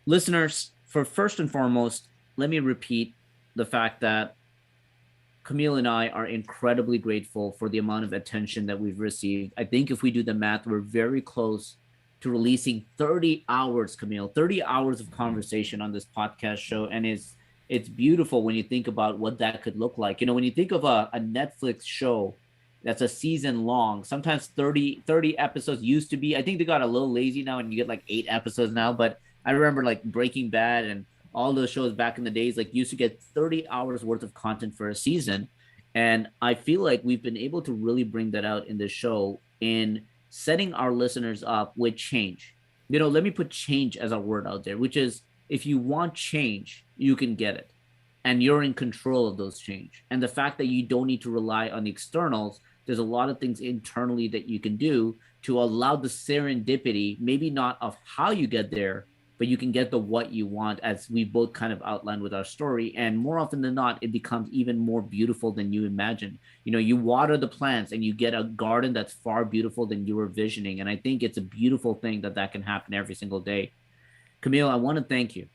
Listeners, for first and foremost, let me repeat the fact that Camille and I are incredibly grateful for the amount of attention that we've received. I think if we do the math, we're very close to releasing 30 hours, Camille, 30 hours of conversation on this podcast show. And it's beautiful when you think about what that could look like. When you think of a Netflix show that's a season long, sometimes 30 episodes used to be. I think they got a little lazy now and you get like 8 episodes now. But I remember like Breaking Bad and all those shows back in the days, like, used to get 30 hours worth of content for a season. And I feel like we've been able to really bring that out in this show in setting our listeners up with change. Let me put change as a word out there, which is, if you want change, you can get it. And you're in control of those change. And the fact that you don't need to rely on the externals, there's a lot of things internally that you can do to allow the serendipity, maybe not of how you get there, but you can get the what you want, as we both kind of outlined with our story. And more often than not, it becomes even more beautiful than you imagine. You water the plants and you get a garden that's far beautiful than you were visioning. And I think it's a beautiful thing that can happen every single day. Camille, I want to thank you.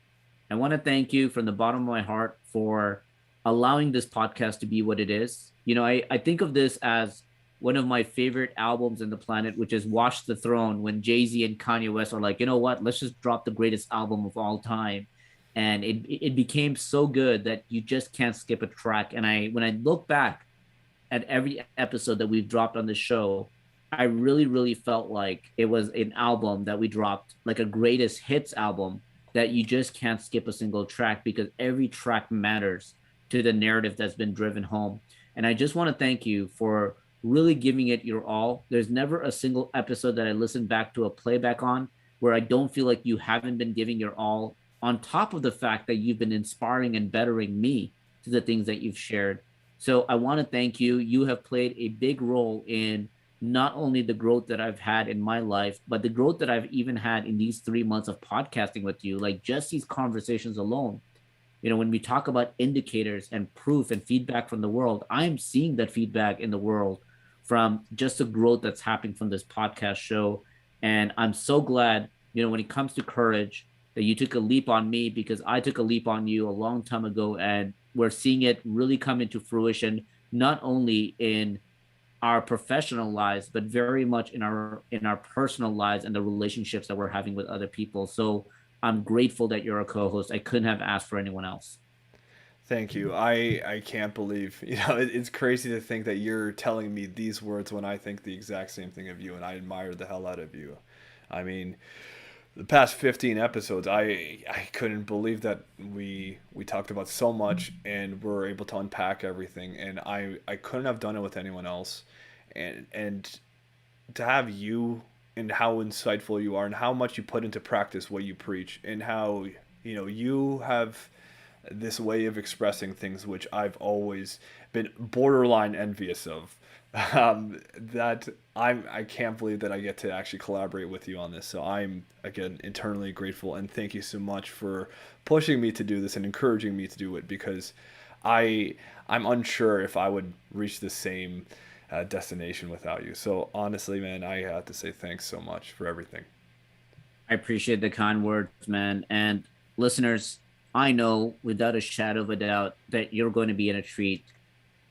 I want to thank you from the bottom of my heart for allowing this podcast to be what it is. I think of this as one of my favorite albums in the planet, which is Watch the Throne, when Jay-Z and Kanye West are like, you know what, let's just drop the greatest album of all time. And it became so good that you just can't skip a track. And when I look back at every episode that we've dropped on the show, I really, really felt like it was an album that we dropped, like a greatest hits album that you just can't skip a single track because every track matters to the narrative that's been driven home. And I just want to thank you for really giving it your all. There's never a single episode that I listen back to a playback on where I don't feel like you haven't been giving your all, on top of the fact that you've been inspiring and bettering me to the things that you've shared. So I want to thank you. You have played a big role in not only the growth that I've had in my life, but the growth that I've even had in these 3 months of podcasting with you. Like just these conversations alone, when we talk about indicators and proof and feedback from the world, I'm seeing that feedback in the world from just the growth that's happening from this podcast show. And I'm so glad, when it comes to courage, that you took a leap on me because I took a leap on you a long time ago. And we're seeing it really come into fruition, not only in our professional lives, but very much in our personal lives and the relationships that we're having with other people. So I'm grateful that you're a co-host. I couldn't have asked for anyone else. Thank you. I can't believe, it's crazy to think that you're telling me these words when I think the exact same thing of you, and I admire the hell out of you. I mean, the past 15 episodes, I couldn't believe that we talked about so much and were able to unpack everything, and I couldn't have done it with anyone else. And to have you and how insightful you are and how much you put into practice what you preach and how you have this way of expressing things which I've always been borderline envious of. That I can't believe that I get to actually collaborate with you on this. So I'm again eternally grateful, and thank you so much for pushing me to do this and encouraging me to do it, because I'm unsure if I would reach the same destination without you. So honestly, man, I have to say thanks so much for everything. I appreciate the kind words, man. And listeners, I know without a shadow of a doubt that you're going to be in a treat,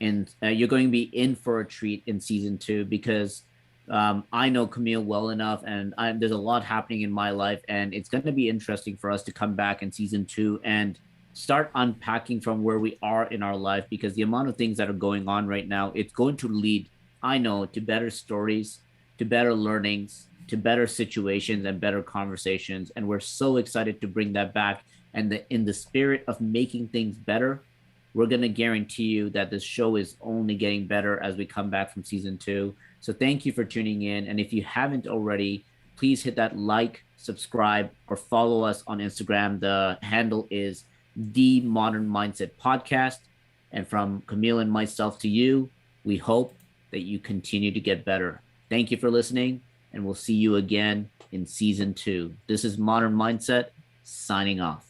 and you're going to be in for a treat in season two, because I know Camille well enough, and there's a lot happening in my life, and it's going to be interesting for us to come back in season two and start unpacking from where we are in our life, because the amount of things that are going on right now, it's going to lead, I know, to better stories, to better learnings, to better situations and better conversations. And we're so excited to bring that back. And in the spirit of making things better, we're going to guarantee you that this show is only getting better as we come back from season two. So thank you for tuning in. And if you haven't already, please hit that like, subscribe, or follow us on Instagram. The handle is The Modern Mindset Podcast. And from Camille and myself to you, we hope that you continue to get better. Thank you for listening, and we'll see you again in season two. This is Modern Mindset signing off.